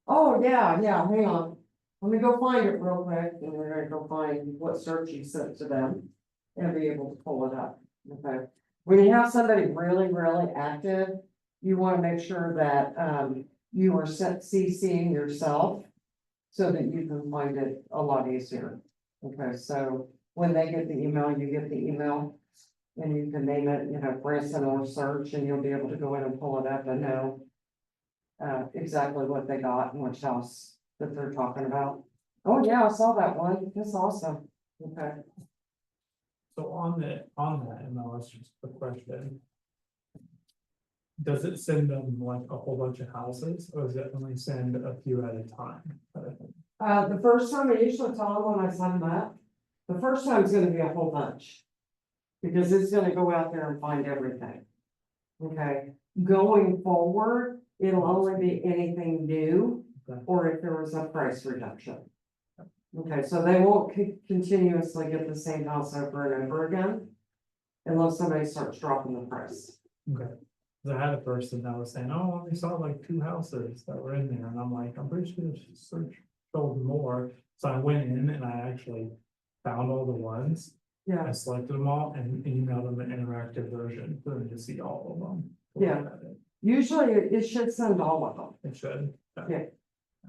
Oh, yeah, hang on. Let me go find it real quick, and we're gonna go find what search you sent to them and be able to pull it up, okay? When you have somebody really, really active, you wanna make sure that, you are CCing yourself so that you can find it a lot easier. Okay, so when they get the email, you get the email. And you can name it, Branson or search, and you'll be able to go in and pull it up and know. Exactly what they got and which house that they're talking about. Oh, yeah, I saw that one, that's awesome, okay. So on that MLS, just a question. Does it send them like a whole bunch of houses, or does it only send a few at a time? The first time, I usually tell them when I sign them up, the first time is gonna be a whole bunch. Because it's gonna go out there and find everything. Okay, going forward, it'll only be anything new, Okay. or if there was a price reduction. Okay, so they won't continuously get the same house over and over again. Unless somebody starts dropping the price. Okay, 'cause I had a person that was saying, oh, we saw like 2 houses that were in there, and I'm like, I'm pretty sure the search showed more. So I went in and I actually found all the ones. Yeah, I selected them all and emailed them an interactive version for them to see all of them. Yeah. usually it should send all of them It should. Yeah.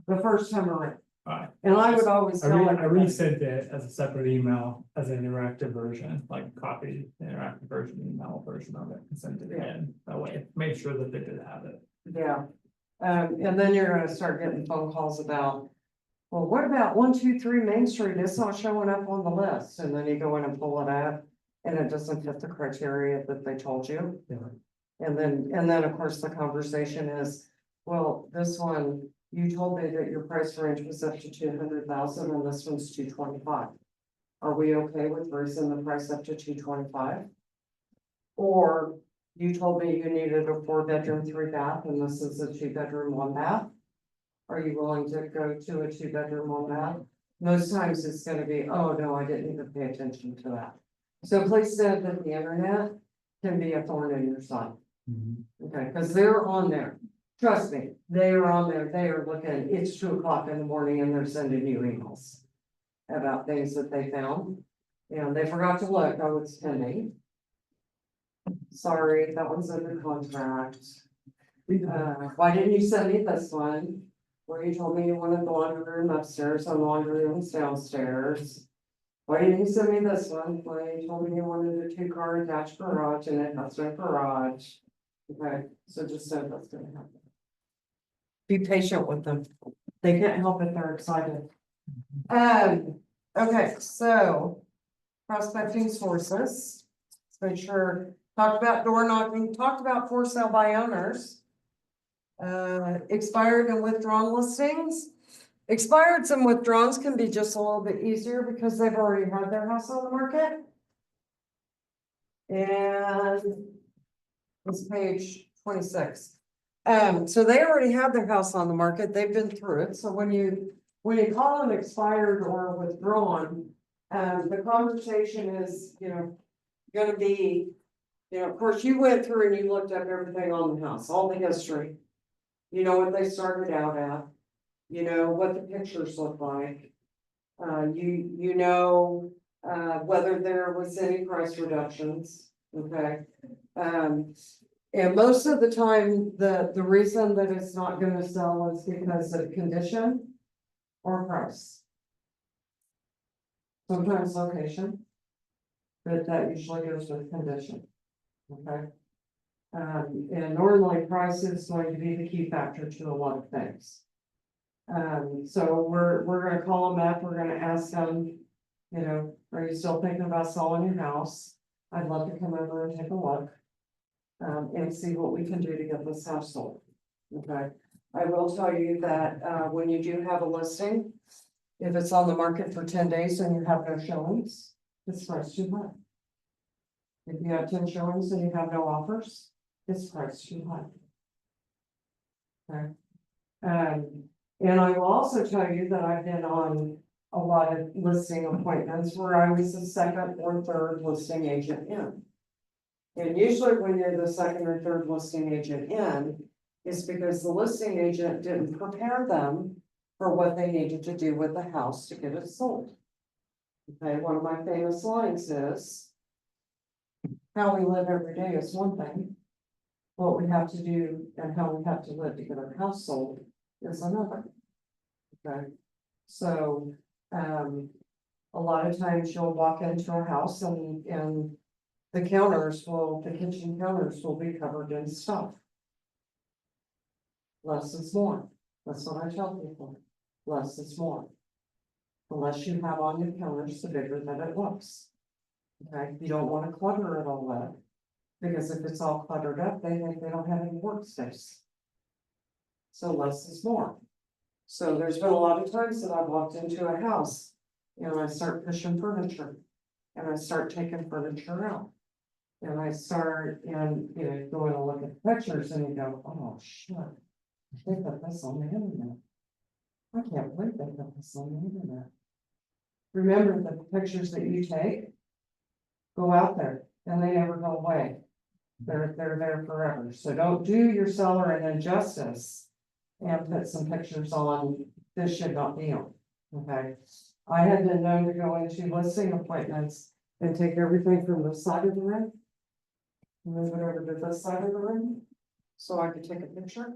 the first time around. Alright. And I would always I tell everybody, resent it as a separate email as an interactive version, like copy the interactive version, email version of it and send it Yeah. again. That way, make sure that they did have it. yeah. And then you're gonna start getting phone calls about, well, what about 123 Main Street? It's not showing up on the list. And then you go in and pull it up and it doesn't fit the criteria that they told you. Yeah. And then, of course, the conversation is, well, this one, you told me that your price range was up to 200,000 and this one's 225. Are we okay with raising the price up to 225? Or you told me you needed a 4-bedroom, 3-bath, and this is a 2-bedroom, 1-bath. Are you willing to go to a 2-bedroom, 1-bath? Most times it's gonna be, oh, no, I didn't even pay attention to that. So please know that the internet can be a thorn in your side. Okay, because they're on there. Trust me, they are on there. They are looking, it's 2 o'clock in the morning and they're sending you emails about things that they found. And they forgot to look, oh, it's pending. Sorry, that one's under contract. Why didn't you send me this one? Where you told me you wanted the laundry room upstairs and laundry rooms downstairs. Why didn't you send me this one? Why you told me you wanted a 2-car attached garage and it has no garage. Okay, so just know that's gonna happen. Be patient with them. They can't help it, they're excited. Okay, so prospecting sources. Let's make sure, talked about door knocking, talked about for sale by owners. Expired and withdrawn listings. Expireds and withdrawns can be just a little bit easier because they've already had their house on the market. And it's page 26. So they already had their house on the market, they've been through it, so when you call them expired or withdrawn. The conversation is, gonna be, of course, you went through and you looked up everything on the house, all the history. You know what they started out at, you know what the pictures look like. You know, whether there was any price reductions, okay? And most of the time, the reason that it's not gonna sell is because of condition or price. Sometimes location. But that usually goes with condition. Okay. And normally price is going to be the key factor to a lot of things. So we're gonna call them up, we're gonna ask them, are you still thinking about selling your house? I'd love to come over and take a look. And see what we can do to get this house sold. Okay, I will tell you that, when you do have a listing, if it's on the market for 10 days and you have no showings, it's priced too high. If you have 10 showings and you have no offers, it's priced too high. Okay. And I will also tell you that I've been on a lot of listing appointments where I was the second or third listing agent in. And usually when you're the second or third listing agent in, is because the listing agent didn't prepare them for what they needed to do with the house to get it sold. Okay, one of my famous lines is, how we live every day is one thing. What we have to do and how we have to live to get our house sold is another. Okay, so, a lot of times you'll walk into a house and the kitchen counters will be covered in stuff. Less is more. That's what I tell people. Less is more. The less you have on your counters, the bigger that it looks. Okay, you don't want to clutter it all up. Because if it's all cluttered up, they think they don't have any workspace. So less is more. So there's been a lot of times that I've walked into a house and I start pushing furniture. And I start taking furniture out. And I start going to look at the pictures and you go, oh, shit. They put this on the internet. I can't believe they put this on the internet. Remember that the pictures that you take go out there and they never go away. They're there forever. So don't do your seller an injustice and put some pictures on this should not be on. Okay. I had been known to go into listing appointments and take everything from the side of the room. Move it over to this side of the room, so I could take a picture.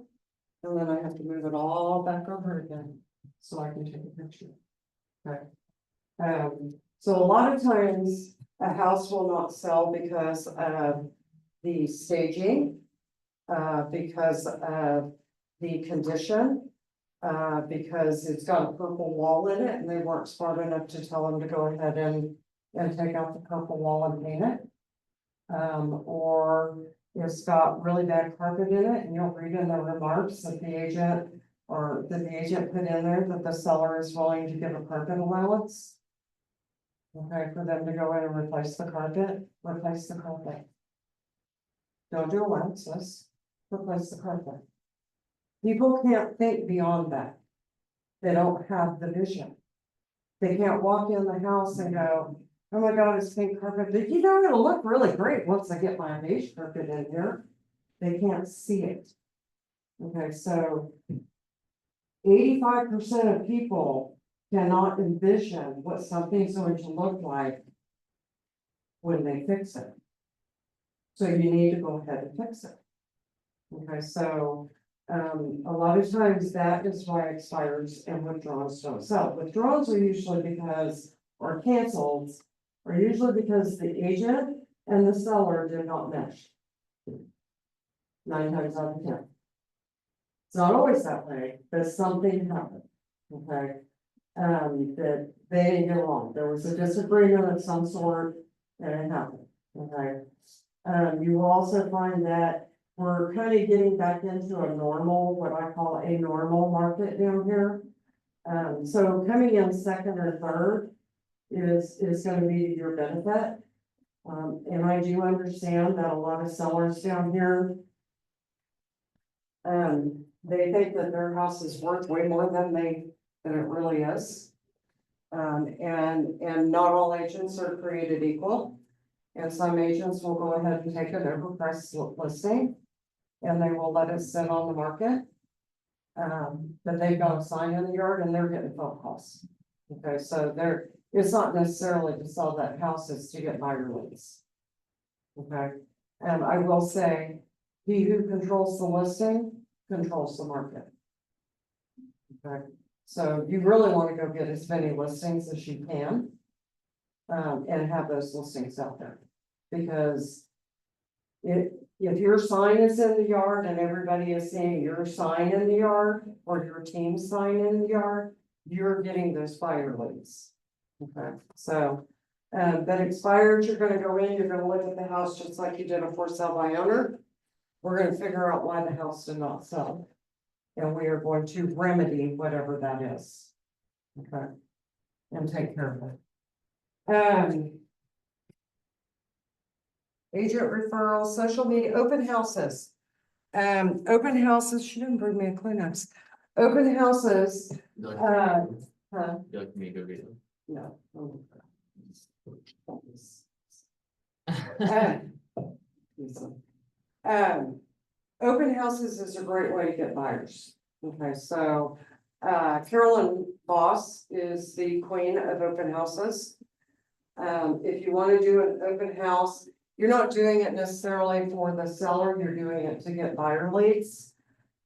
And then I have to move it all back over again, so I can take a picture. Okay. So a lot of times, a house will not sell because of the staging. Because of the condition. Because it's got a purple wall in it and they weren't smart enough to tell them to go ahead and take out the purple wall and paint it. Or it's got really bad carpet in it and you'll read in the remarks that the agent put in there that the seller is willing to give a carpet allowance. Okay, for them to go in and replace the carpet. Don't do allowances, replace the carpet. People can't think beyond that. They don't have the vision. They can't walk in the house and go, oh my God, it's pink carpet, but it'll look really great once I get my beige carpet in here. They can't see it. Okay, so 85% of people cannot envision what something's going to look like when they fix it. So you need to go ahead and fix it. Okay, so a lot of times that is why expires and withdrawals don't sell. Withdrawals are usually or cancels are usually because the agent and the seller did not mesh. 9 times out of 10. It's not always that way, but something happened. Okay. that they didn't get along. There was a disagreement of some sort and it happened, okay? You will also find that we're kind of getting back into a normal, what I call a normal market down here. So coming in second or third is gonna be to your benefit. And I do understand that a lot of sellers down here, they think that their house is worth way more than it really is. And not all agents are created equal. And some agents will go ahead and take an overpriced listing. And they will let it sit on the market. But they've got a sign in the yard and they're getting phone calls. Okay, so it's not necessarily to sell that house, it's to get buyer leads. Okay, and I will say, he who controls the listing controls the market. Okay, so you really want to go get as many listings as you can. And have those listings out there, because if your sign is in the yard and everybody is seeing your sign in the yard or your team's sign in the yard, you're getting those buyer leads. Okay, so, but expired, you're gonna go in, you're gonna look at the house just like you did a for sale by owner. We're gonna figure out why the house did not sell. And we are going to remedy whatever that is. Okay, and take care of it. Agent referrals, social media, open houses. Open houses, she didn't bring me a Kleenex. Open houses, You like huh? you like me to read them? No. Open houses is a great way to get buyers. Okay, so, Carolyn Boss is the queen of open houses. If you want to do an open house, you're not doing it necessarily for the seller, you're doing it to get buyer leads.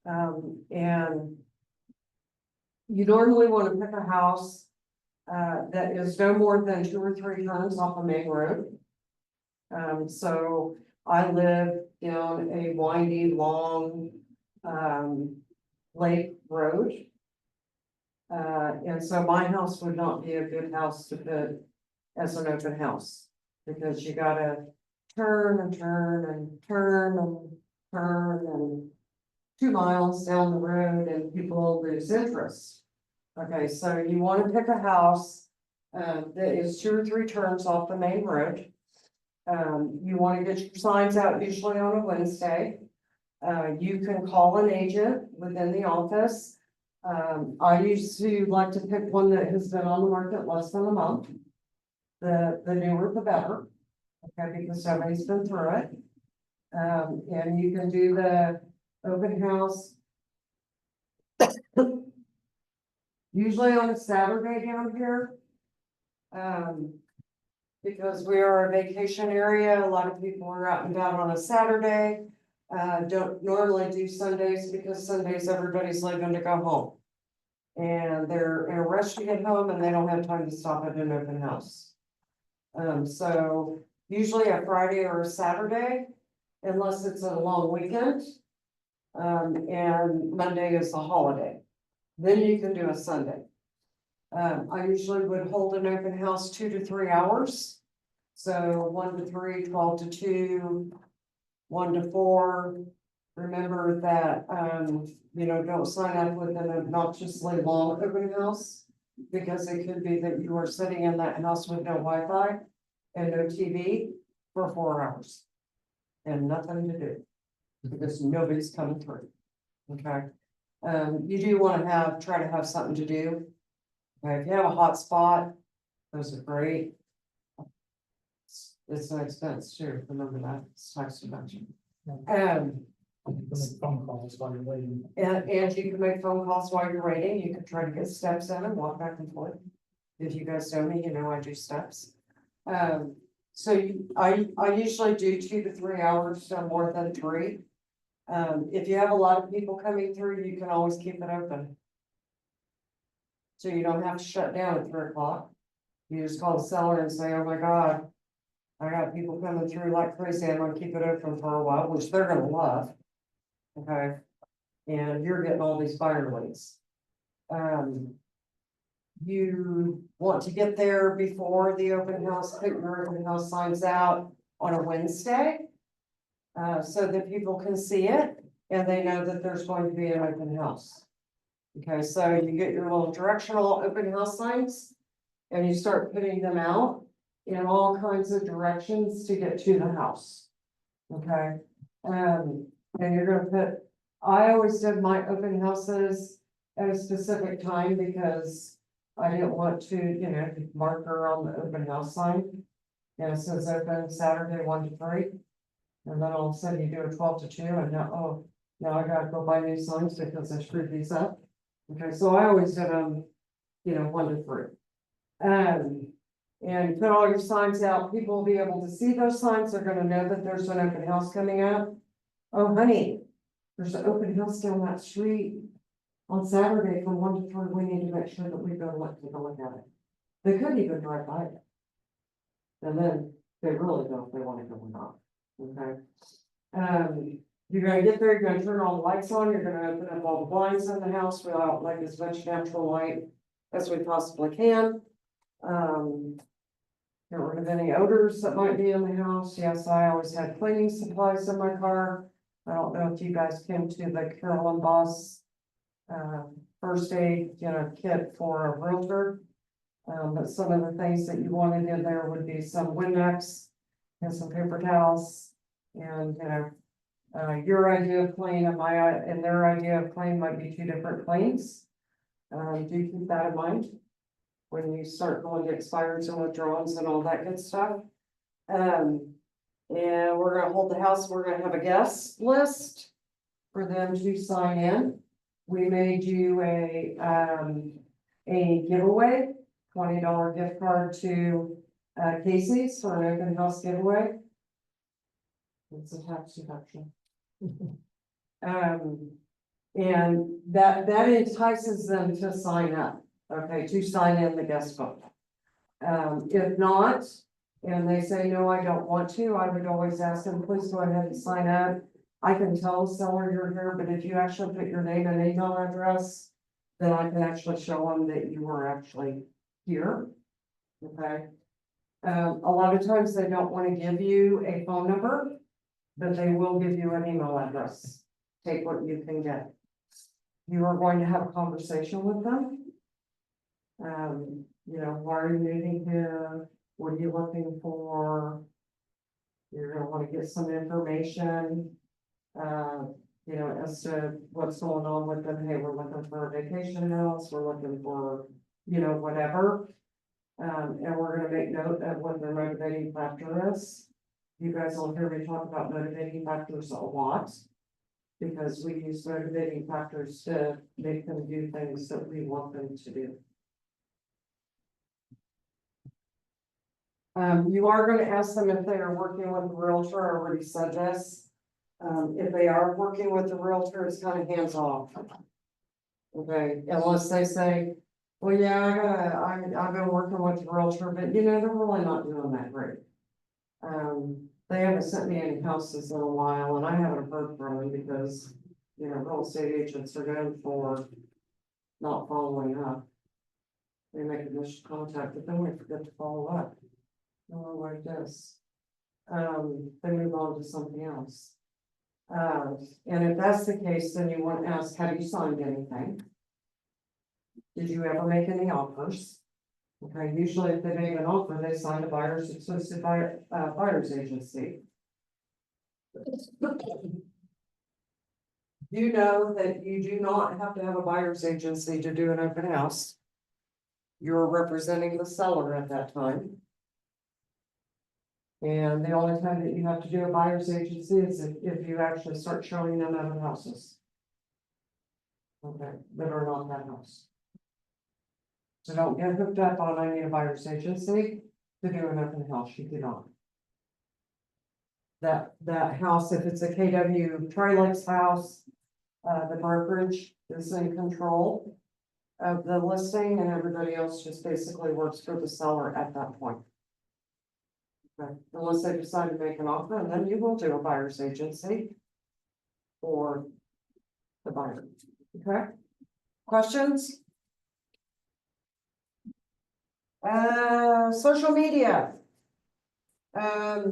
And you normally want to pick a house that is no more than 2 or 3 turns off a main road. So I live down a windy, long lake road. And so my house would not be a good house to put as an open house, because you gotta turn and turn and turn and turn and 2 miles down the road and people lose interest. Okay, so you wanna pick a house that is 2 or 3 turns off the main road. You wanna get your signs out usually on a Wednesday. You can call an agent within the office. I used to like to pick one that has been on the market less than a month. The newer the better, okay, because somebody's been through it. And you can do the open house. Usually on a Saturday down here. Because we are a vacation area, a lot of people are out and about on a Saturday. Don't normally do Sundays, because Sundays everybody's leaving to go home. And they're in a rush to get home and they don't have time to stop at an open house. So usually a Friday or a Saturday, unless it's a long weekend. And Monday is a holiday. Then you can do a Sunday. I usually would hold an open house 2 to 3 hours. So 1 to 3, 12 to 2, 1 to 4. Remember that, don't sign up with an obnoxiously long open house. Because it could be that you are sitting in that house with no Wi-Fi and no TV for 4 hours. And nothing to do, because nobody's coming through. Okay, you do want to try to have something to do. Okay, if you have a hot spot, those are great. It's an expense too, remember that, it's tax deduction. You can make phone calls while you're waiting. And you can make phone calls while you're waiting, you can try to get steps in and walk back and forth. If you guys know me, you know I do steps. So I usually do 2 to 3 hours, no more than 3. If you have a lot of people coming through, you can always keep it open. So you don't have to shut down at 3 o'clock. You just call the seller and say, oh my God, I got people coming through like crazy, I'm gonna keep it open for a while, which they're gonna love. Okay, and you're getting all these buyer leads. you want to get there before the open house, put your open house signs out on a Wednesday. So that people can see it and they know that there's going to be an open house. Okay, so you get your little directional open house signs and you start putting them out in all kinds of directions to get to the house. Okay, and you're gonna put, I always did my open houses at a specific time because I didn't want to, marker on the open house sign. And it says open Saturday 1 to 3. And then all of a sudden you do a 12 to 2 and now, now I gotta go buy new signs because I screwed these up. Okay, so I always did them, 1 to 3. And put all your signs out, people will be able to see those signs, they're gonna know that there's an open house coming up. Oh, honey, there's an open house down that street on Saturday from 1 to 3, we need to make sure that we go take a look at it. They couldn't even drive by it. And then they really don't, if they wanna go or not, okay? You're gonna get there, you're gonna turn all the lights on, you're gonna open up all the blinds in the house without like as much natural light as we possibly can. Get rid of any odors that might be in the house. Yes, I always had cleaning supplies in my car. I don't know if you guys came to the Carolyn Boss first aid, kit for a realtor. But some of the things that you wanted in there would be some Windex and some paper towels. And, your idea of clean and their idea of clean might be 2 different cleans. Do keep that in mind when you start going to expireds and withdrawals and all that good stuff. And we're gonna hold the house, we're gonna have a guest list for them to sign in. We made you a giveaway, $20 gift card to Casey's for an open house giveaway. It's a tax deduction. And that entices them to sign up, okay, to sign in the guest book. If not, and they say, no, I don't want to, I would always ask them, please go ahead and sign up. I can tell the seller you're here, but if you actually put your name and email address, then I can actually show them that you were actually here. Okay. A lot of times they don't want to give you a phone number, but they will give you an email address. Take what you can get. You are going to have a conversation with them. Why are you moving here? What are you looking for? You're gonna want to get some information, as to what's going on with them. Hey, we're looking for a vacation house, we're looking for, whatever. And we're gonna make note of what their motivating factor is. You guys will hear me talk about motivating factors a lot. Because we use motivating factors to make them do things that we want them to do. You are gonna ask them if they are working with a realtor. I already said this. If they are working with the realtor, it's kind of hands off. Okay, unless they say, well, yeah, I've been working with the realtor, but they're really not doing that great. They haven't sent me any houses in a while and I haven't heard from them because, real estate agents are known for not following up. They make initial contact, but then we forget to follow up. Like this. They move on to something else. And if that's the case, then you want to ask, have you signed anything? Did you ever make any offers? Okay, usually if they make an offer, they sign a buyer's exclusive buyer's agency. You know that you do not have to have a buyer's agency to do an open house. You're representing the seller at that time. And the only time that you have to do a buyer's agency is if you actually start showing them other houses. Okay, that are not that house. So don't get hooked up on, I need a buyer's agency to do an open house, you do not. That house, if it's a KW Tri-Lakes house, the brokerage is in control of the listing and everybody else just basically works for the seller at that point. Okay, unless they decide to make an offer, and then you will do a buyer's agency for the buyer. Okay, questions? Social media.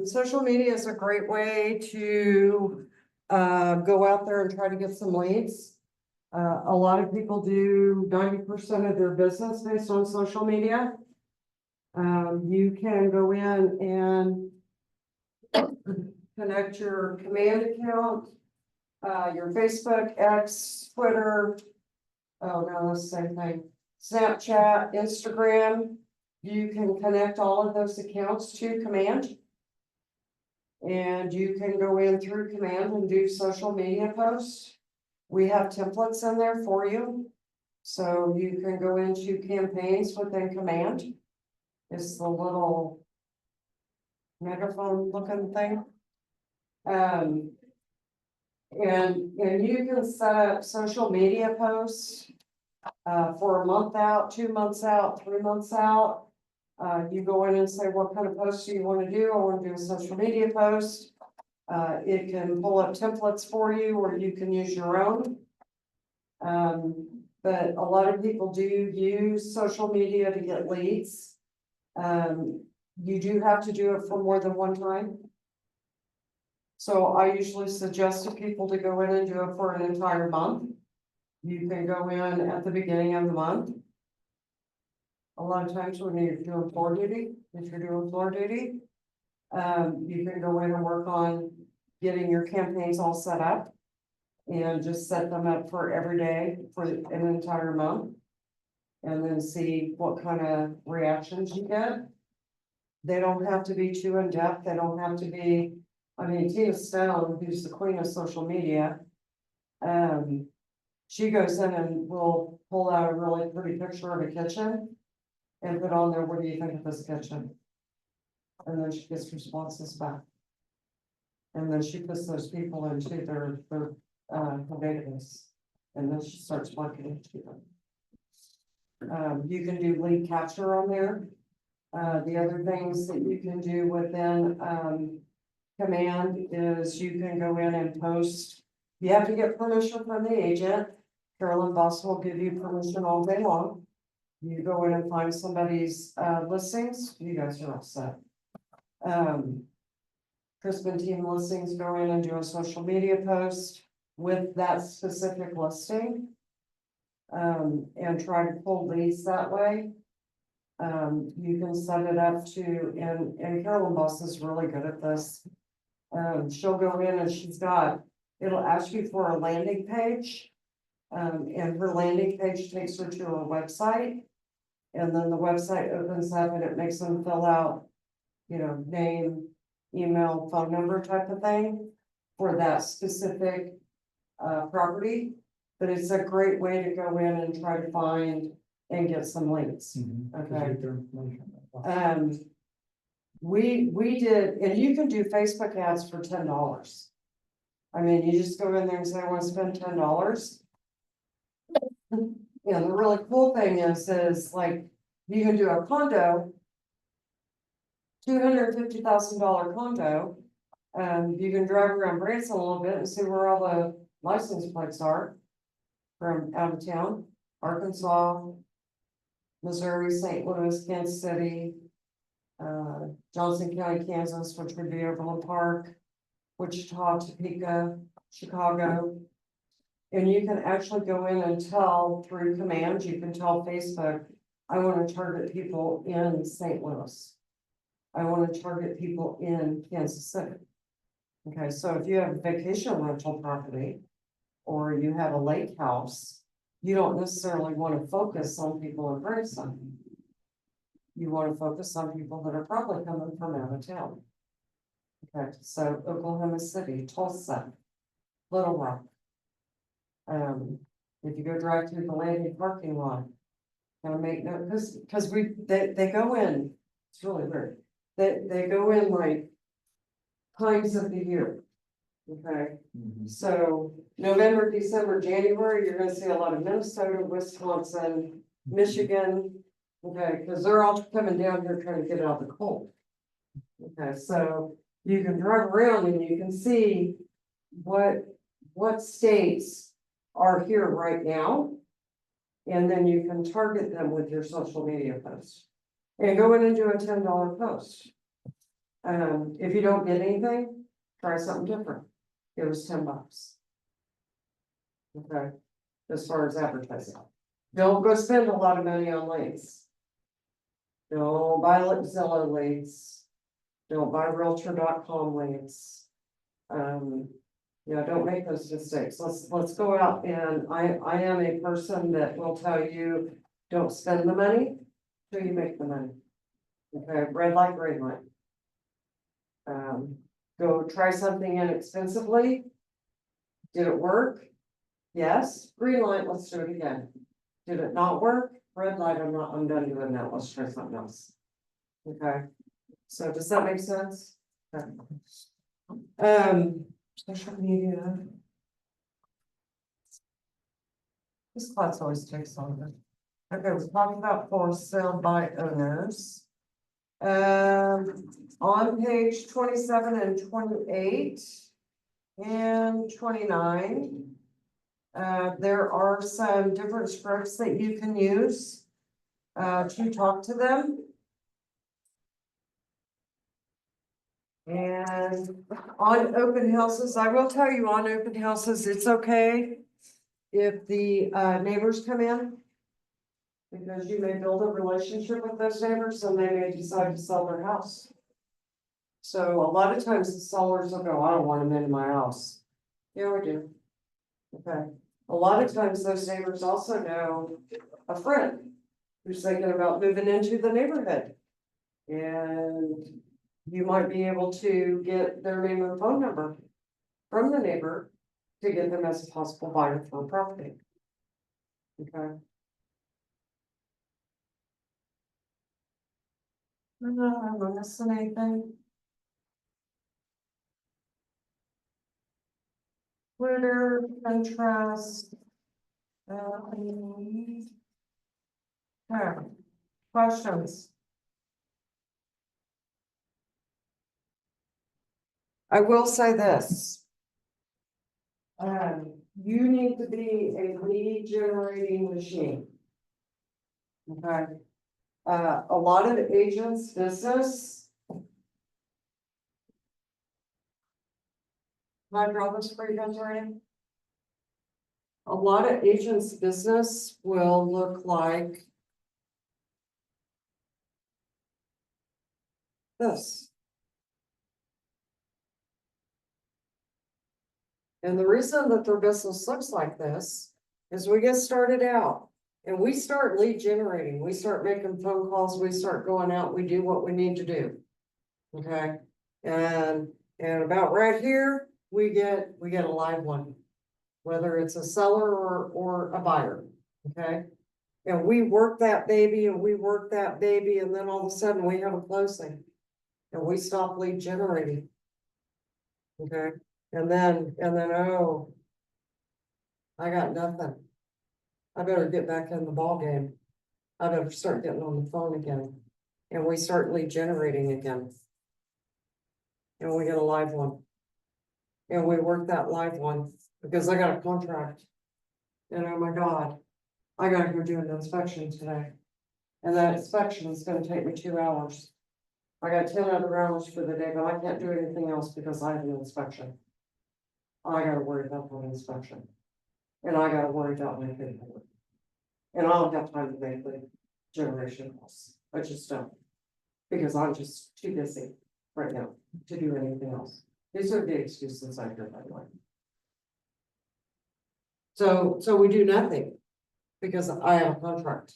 Social media is a great way to, go out there and try to get some leads. A lot of people do 90% of their business based on social media. You can go in and connect your command account, your Facebook, X, Twitter. Oh, no, that's the same thing. Snapchat, Instagram. You can connect all of those accounts to command. And you can go in through command and do social media posts. We have templates in there for you. So you can go into campaigns within command. It's the little megaphone looking thing. And you can set up social media posts for a month out, 2 months out, 3 months out. You go in and say, what kind of post do you want to do? I want to do a social media post. It can pull up templates for you, or you can use your own. But a lot of people do use social media to get leads. You do have to do it for more than one time. So I usually suggest to people to go in and do it for an entire month. You can go in at the beginning of the month. A lot of times when you're doing floor duty, if you're doing floor duty, you can go in and work on getting your campaigns all set up. And just set them up for every day for an entire month. And then see what kind of reactions you get. They don't have to be too in-depth, they don't have to be, I mean, Tina Stone, who's the queen of social media. She goes in and will pull out a really pretty picture of a kitchen. And put on there, what do you think of this kitchen? And then she gets responses back. And then she puts those people into their database. And then she starts marketing to them. You can do lead capture on there. The other things that you can do within, command is you can go in and post. You have to get permission from the agent. Carolyn Boss will give you permission all day long. You go in and find somebody's, listings, you guys are all set. Crispin Team Listings, go in and do a social media post with that specific listing. And try to pull leads that way. You can set it up to, and Carolyn Boss is really good at this. She'll go in and it'll ask you for a landing page. And her landing page takes her to a website. And then the website opens up and it makes them fill out, name, email, phone number type of thing for that specific property. But it's a great way to go in and try to find and get some leads. Okay. We did, and you can do Facebook ads for $10. I mean, you just go in there and say, I want to spend $10. The really cool thing is like, you can do a condo, $250,000 condo. You can drive around Branson a little bit and see where all the license plates are from out of town, Arkansas, Missouri, St. Louis, Kansas City, Johnson County, Kansas, which would be Overland Park, Wichita, Topeka, Chicago. And you can actually go in and tell through command, you can tell Facebook, I want to target people in St. Louis. I want to target people in Kansas City. Okay, so if you have a vacation rental property or you have a lake house, you don't necessarily want to focus on people in Branson. You want to focus on people that are probably coming from out of town. Okay, so Oklahoma City, Tulsa, Little Rock. If you go drive through the Landing parking lot, kind of make note, because they go in, it's really weird. They go in like times of the year. Okay, so November, December, January, you're gonna see a lot of Minnesota, Wisconsin, Michigan. Okay, because they're all coming down here trying to get out of the cold. Okay, so you can drive around and you can see what states are here right now. And then you can target them with your social media posts. And go in and do a $10 post. If you don't get anything, try something different. It was $10. Okay, as far as advertising. Don't go spend a lot of money on leads. Don't buy Zillow leads. Don't buy Realtor.com leads. Yeah, don't make those mistakes. Let's go out and I am a person that will tell you, don't spend the money till you make the money. Okay, red light, green light. Go try something inexpensively. Did it work? Yes. Green light, let's do it again. Did it not work? Red light, I'm done doing that. Let's try something else. Okay, so does that make sense? Okay. Social media. This class always takes longer. Okay, we're talking about for sale by owners. On page 27 and 28 and 29. There are some different scripts that you can use to talk to them. And on open houses, I will tell you on open houses, it's okay if the neighbors come in. Because you may build a relationship with those neighbors and they may decide to sell their house. So a lot of times the sellers will go, I don't want them in my house. Yeah, we do. Okay, a lot of times those neighbors also know a friend who's thinking about moving into the neighborhood. And you might be able to get their name and phone number from the neighbor to get them as a possible buyer for a property. Okay. Am I missing anything? Twitter, Pinterest. Okay, questions? I will say this. You need to be a lead generating machine. Okay. A lot of agents' business. Can I draw this for you guys already? A lot of agents' business will look like this. And the reason that their business looks like this is we get started out and we start lead generating, we start making phone calls, we start going out, we do what we need to do. Okay, and about right here, we get a live one, whether it's a seller or a buyer, okay? And we work that baby and we work that baby, and then all of a sudden we have a closing. And we stop lead generating. Okay, and then, oh. I got nothing. I better get back in the ball game. I better start getting on the phone again. And we start lead generating again. And we get a live one. And we work that live one because I got a contract. And oh my God, I gotta go do an inspection today. And that inspection is gonna take me 2 hours. I got 10 other hours for the day, but I can't do anything else because I have an inspection. I gotta worry about that inspection. And I gotta worry about my paperwork. And I don't have time to make the generation calls. I just don't. Because I'm just too busy right now to do anything else. These are the excuses I hear, by the way. So we do nothing because I have a contract.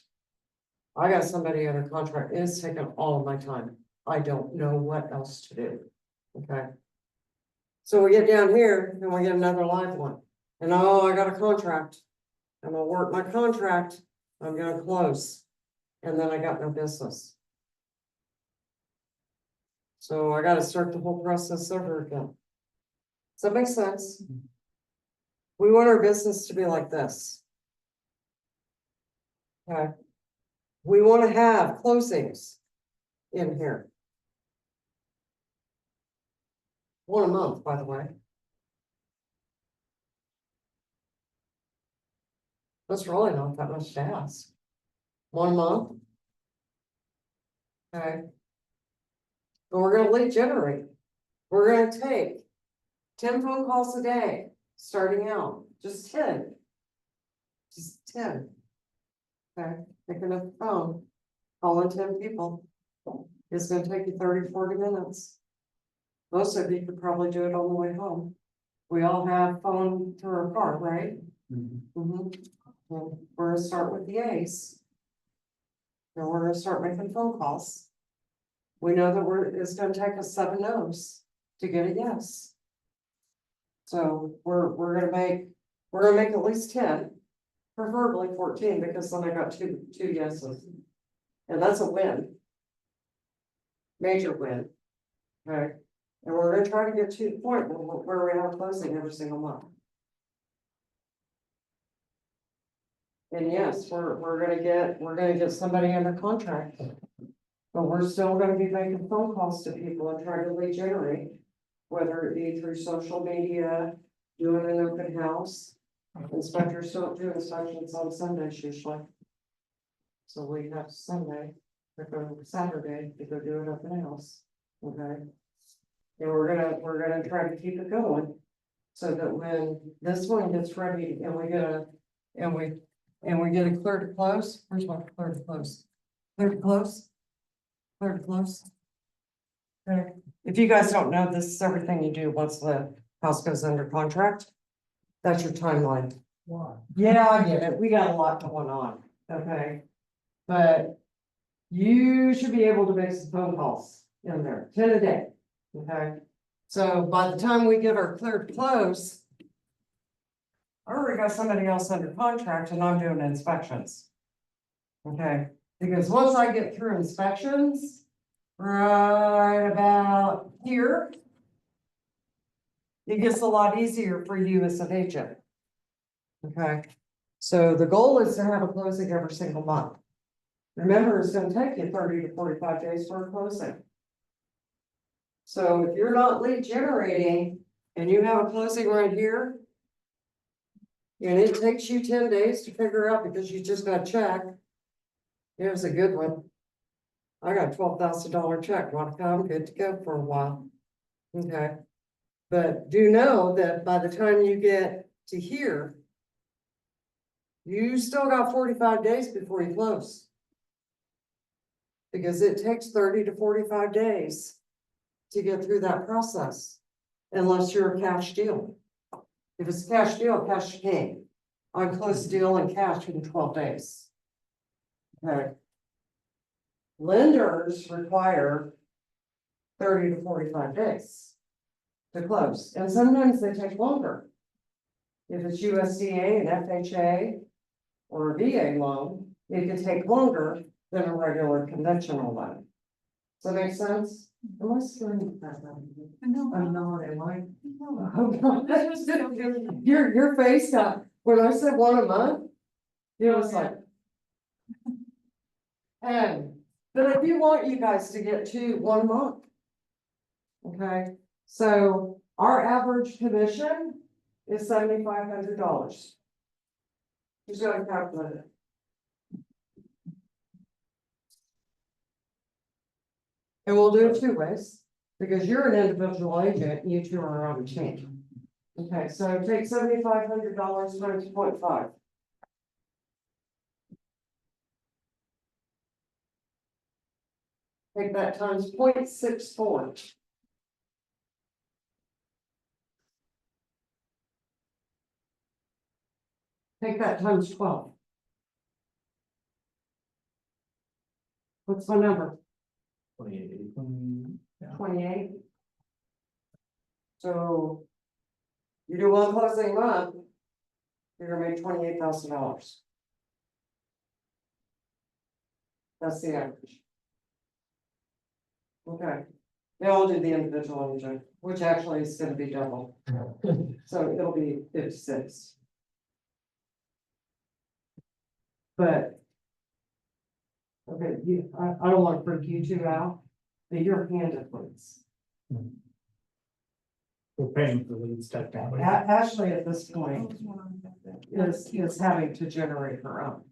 I got somebody under contract. It's taking all of my time. I don't know what else to do. Okay. So we get down here and we get another live one. And oh, I got a contract. I'm gonna work my contract. I'm gonna close. And then I got no business. So I gotta start the whole process over again. Does that make sense? We want our business to be like this. Okay. We want to have closings in here. One a month, by the way. That's really not that much to ask. 1 month. Okay. But we're gonna lead generate. We're gonna take 10 phone calls a day, starting out, just 10. Just 10. Okay, picking up the phone, calling 10 people. It's gonna take you 30-40 minutes. Most of you could probably do it on the way home. We all have phone through our car, right? Mhm. Well, we're gonna start with the A's. And we're gonna start making phone calls. We know that it's gonna take us 7 no's to get a yes. So we're gonna make at least 10, preferably 14, because then I got two yeses. And that's a win. Major win. Okay, and we're gonna try to get to the point where we have closing every single month. And yes, we're gonna get somebody under contract. But we're still gonna be making phone calls to people and trying to lead generate. Whether it be through social media, doing an open house. Inspectors don't do inspections on Sundays usually. So we have Sunday, or Saturday to go do an open house, okay? And we're gonna try to keep it going. So that when this one gets ready and we get a clear to close, where's my clear to close? Clear to close? Clear to close? Okay, if you guys don't know, this is everything you do once the house goes under contract. That's your timeline. Why? Yeah, I get it. We got a lot going on, okay? But you should be able to make some phone calls in there, 10 a day, okay? So by the time we get our cleared close, I already got somebody else under contract and I'm doing inspections. Okay, because once I get through inspections, right about here, it gets a lot easier for you as an agent. Okay, so the goal is to have a closing every single month. Remember, it's gonna take you 30 to 45 days for a closing. So if you're not lead generating and you have a closing right here, and it takes you 10 days to figure out because you just got a check. It was a good one. I got a $12,000 check, I'm good to go for a while. Okay. But do know that by the time you get to here, you still got 45 days before you close. Because it takes 30 to 45 days to get through that process, unless you're a cash deal. If it's a cash deal, cash king. I close the deal in cash in 12 days. Okay. Lenders require 30 to 45 days to close, and sometimes they take longer. If it's USDA and FHA or a VA loan, it can take longer than a regular conventional loan. Does that make sense? Am I scaring that? I'm not, am I? Oh, God. Your face got, when I said 1 a month, it was like. But I do want you guys to get to 1 month. Okay, so our average commission is $7,500. Who's gonna calculate it? And we'll do it 2 ways, because you're an individual agent, you two are on a team. Okay, so take $7,500 times 0.5. Take that times 0.64. Take that times 12. What's my number? 28. 28. So. You do 1 closing month. You're gonna make $28,000. That's the average. Okay, now I'll do the individual agent, which actually is gonna be double, so it'll be 56. But. Okay, I don't want to freak you two out, but you're handed leads. We're paying for leads technically. Ashley at this point is having to generate her own.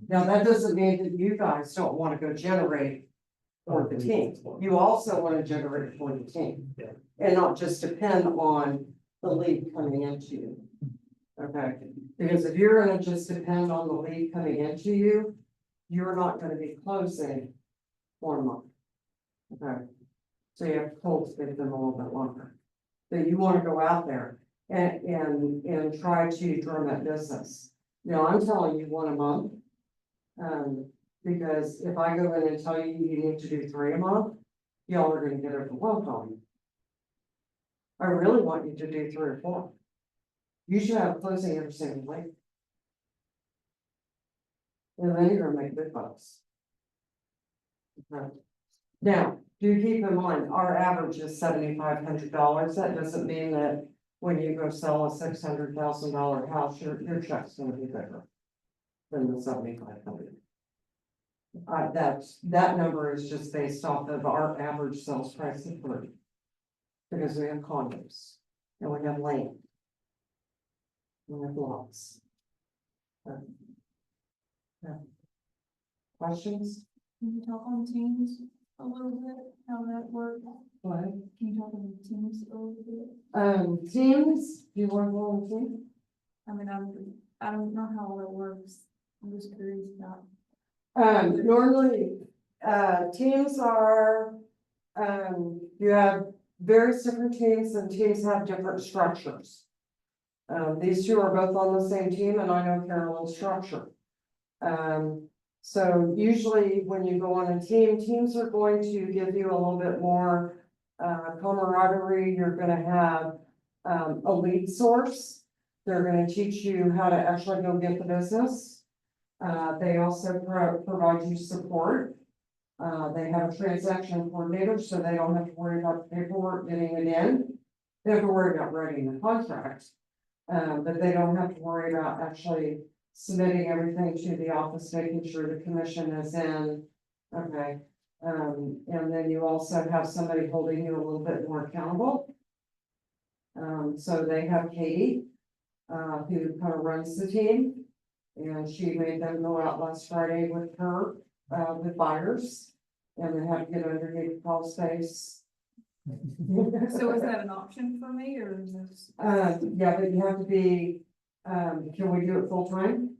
Now, that doesn't mean that you guys don't want to go generate for the team. You also want to generate for the team. Yeah. And not just depend on the lead coming into you. Okay, because if you're gonna just depend on the lead coming into you, you're not gonna be closing for a month. Okay, so you have to cultivate them a little bit longer. So you wanna go out there and try to drum that business. Now, I'm telling you 1 a month. Because if I go in and tell you you need to do 3 a month, y'all are gonna get overwhelmed on me. I really want you to do 3 or 4. You should have closing every single week. And then you're gonna make big bucks. Okay. Now, do keep in mind, our average is $7,500. That doesn't mean that when you go sell a $600,000 house, your check's gonna be bigger than the 7,500. That number is just based off of our average sales price of 30. Because we have condos and we have land. We have lots. Questions? Can you talk on Teams a little bit, how that works? What? Can you talk on Teams a little bit? Teams, do you want to go on team? I mean, I don't know how all that works. I'm just curious about. Normally, teams are, you have various different teams and teams have different structures. These two are both on the same team and I know Carolyn's structure. So usually when you go on a team, teams are going to give you a little bit more camaraderie. You're gonna have a lead source. They're gonna teach you how to actually go get the business. They also provide you support. They have a transaction coordinator, so they don't have to worry about the paperwork getting it in. They have to worry about writing the contract. But they don't have to worry about actually submitting everything to the office, making sure the commission is in. Okay, and then you also have somebody holding you a little bit more accountable. So they have Katie, who kind of runs the team. And she made them go out last Friday with her, with buyers. And they had to get underneath the crawl space. So is that an option for me or is this? Yeah, but you have to be, can we do it full time?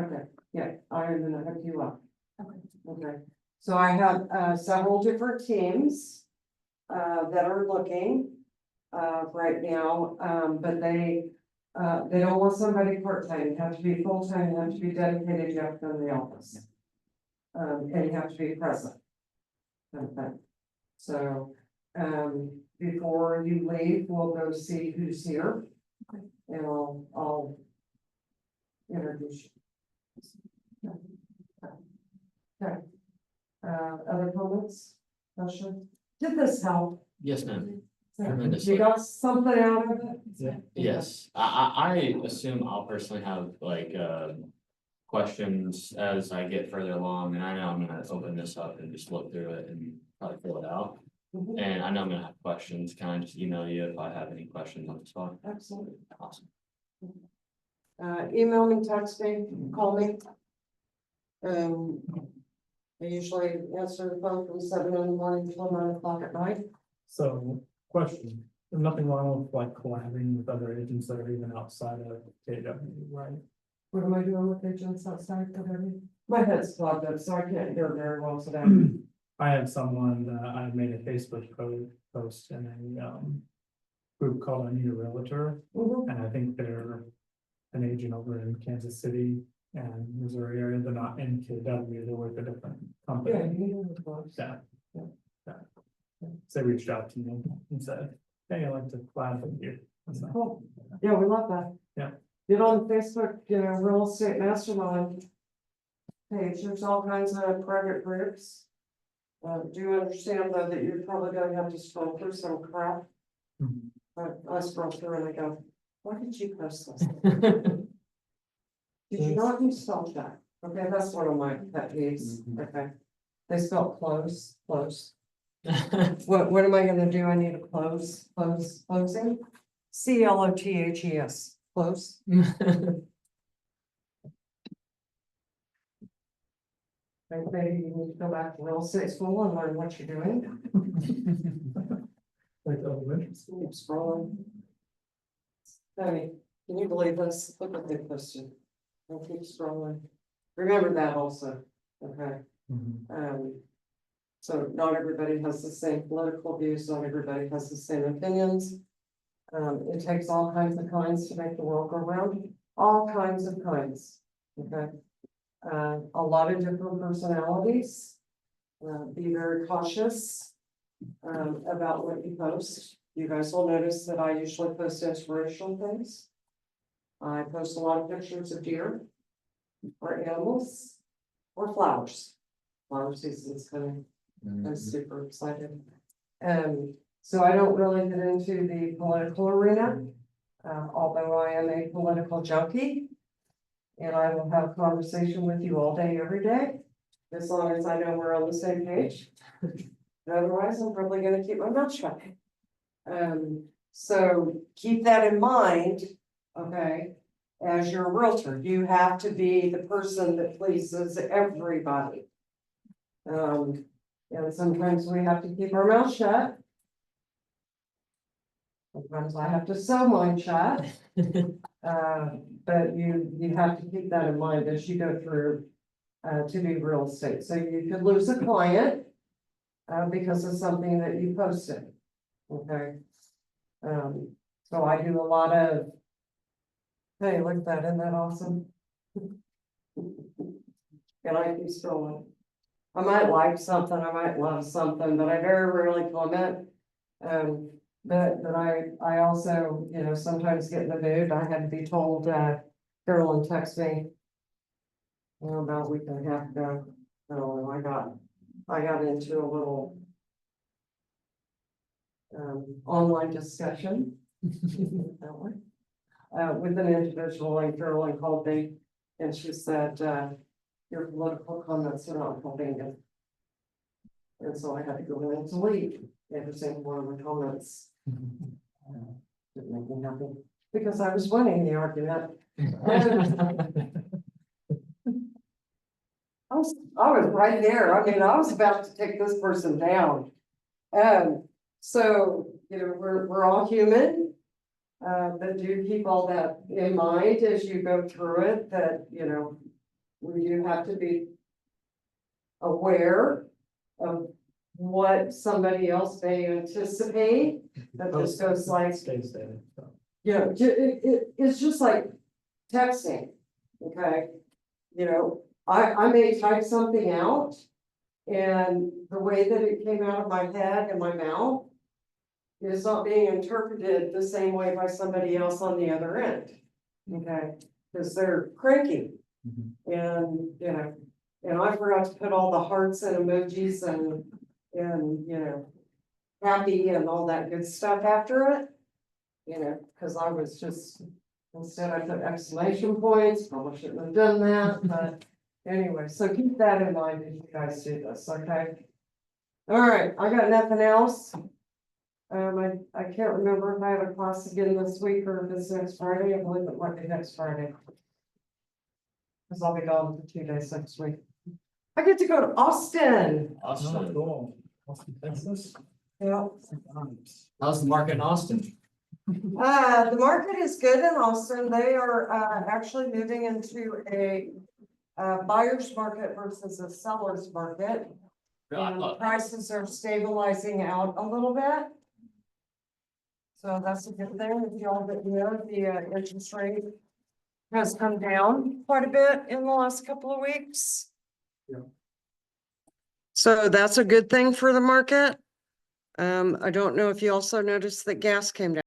Okay, yeah, I am gonna hook you up. Okay. Okay, so I have, several different teams, that are looking, right now, but they don't want somebody part-time, you have to be full-time, you have to be dedicated, you have to go to the office. And you have to be present. Okay, so, before you leave, we'll go see who's here. Okay. And I'll introduce you. Okay. Other comments, questions? Did this help? Yes, ma'am. You Tremendously. got something out of it? Yeah. Yes, I assume I'll personally have like, questions as I get further along, and I know I'm gonna open this up and just look through it and probably fill it out. Mhm. And I know I'm gonna have questions, can I just email you if I have any questions on the spot? Absolutely. Awesome. Email me, text me, call me. I usually answer the phone from 7 in the morning till 9 o'clock at night. So, question, there's nothing wrong with like collaborating with other agents that are even outside of KW, right? What am I doing with agents outside of every? My head's clogged up, so I can't hear very well today. I had someone, I made a Facebook post in a, group called I Need a Realtor, Mhm. and I think they're an agent over in Kansas City and Missouri area, they're not in KW, they're with a different Yeah, company. you need to close. Yeah. So they reached out to me and said, hey, I'd like to collab with you. I was like, Cool. Yeah, we love that. Yeah. Get on Facebook, real estate mastermind page. There's all kinds of private groups. Do you understand though that you're probably gonna have to scroll through some crap? mhm. I scroll through and I go, why did you post this? Did you not use spell check? Okay, that's one of my pet peeves. Okay. They spell close. What am I gonna do? I need to closing? CLOTHES, close. Maybe you need to go back to real estate school and learn what you're doing. Like elementary school. Keep scrolling. Hey, can you believe this? Look what they posted. I'll keep scrolling. Remember that also, okay? So not everybody has the same political views, not everybody has the same opinions. It takes all kinds of kinds to make the world go round, all kinds of kinds, okay? A lot of different personalities. Be very cautious about what you post. You guys will notice that I usually post inspirational things. I post a lot of pictures of deer or animals or flowers. Flower season's coming. I'm super excited. So I don't really get into the political arena, although I am a political junkie. And I will have conversation with you all day, every day, as long as I know we're on the same page. Otherwise, I'm probably gonna keep my mouth shut. So keep that in mind, okay? As your realtor, you have to be the person that pleases everybody. And sometimes we have to keep our mouth shut. Sometimes I have to sew mine shut. But you have to keep that in mind as you go through to do real estate. So you could lose a client because of something that you posted. Okay. So I do a lot of, hey, look at that, isn't that awesome? And I keep scrolling. I might like something, I might love something, but I very rarely comment. But I also, you know, sometimes get in the mood. I had to be told, Carolyn texted me. About a week and a half ago, I got into a little. Online discussion. With an individual, and Carolyn called me, and she said, your political comments are not helping you. And so I had to go in and delete every single one of the comments. Didn't make me happy, because I was winning the argument. I was right there. I mean, I was about to take this person down. So, you know, we're all human. But do keep all that in mind as you go through it, that, you know, we do have to be aware of what somebody else may anticipate, that this goes like, Stays there. So. you know, it's just like texting, okay? You know, I may type something out, and the way that it came out of my head and my mouth is not being interpreted the same way by somebody else on the other end, okay? Because they're cranky, and, you know, and I forgot to put all the hearts and emojis and, you know, happy and all that good stuff after it. You know, because I was just, instead I put exclamation points, probably shouldn't have done that, but anyway, so keep that in mind as you guys do this, okay? All right, I got nothing else. I can't remember if I have a class again this week or if it's next Friday. I believe it might be next Friday. Because I'll be gone for 2 days next week. I get to go to Austin. Oh, Austin, cool. Austin, Texas. Yeah. how's the market in Austin? The market is good in Austin. They are actually moving into a buyer's market versus a seller's market. And prices are stabilizing out a little bit. So that's a good thing. If y'all didn't know, the interest rate has come down quite a bit in the last couple of weeks. Yeah. So that's a good thing for the market. I don't know if you also noticed that gas came down.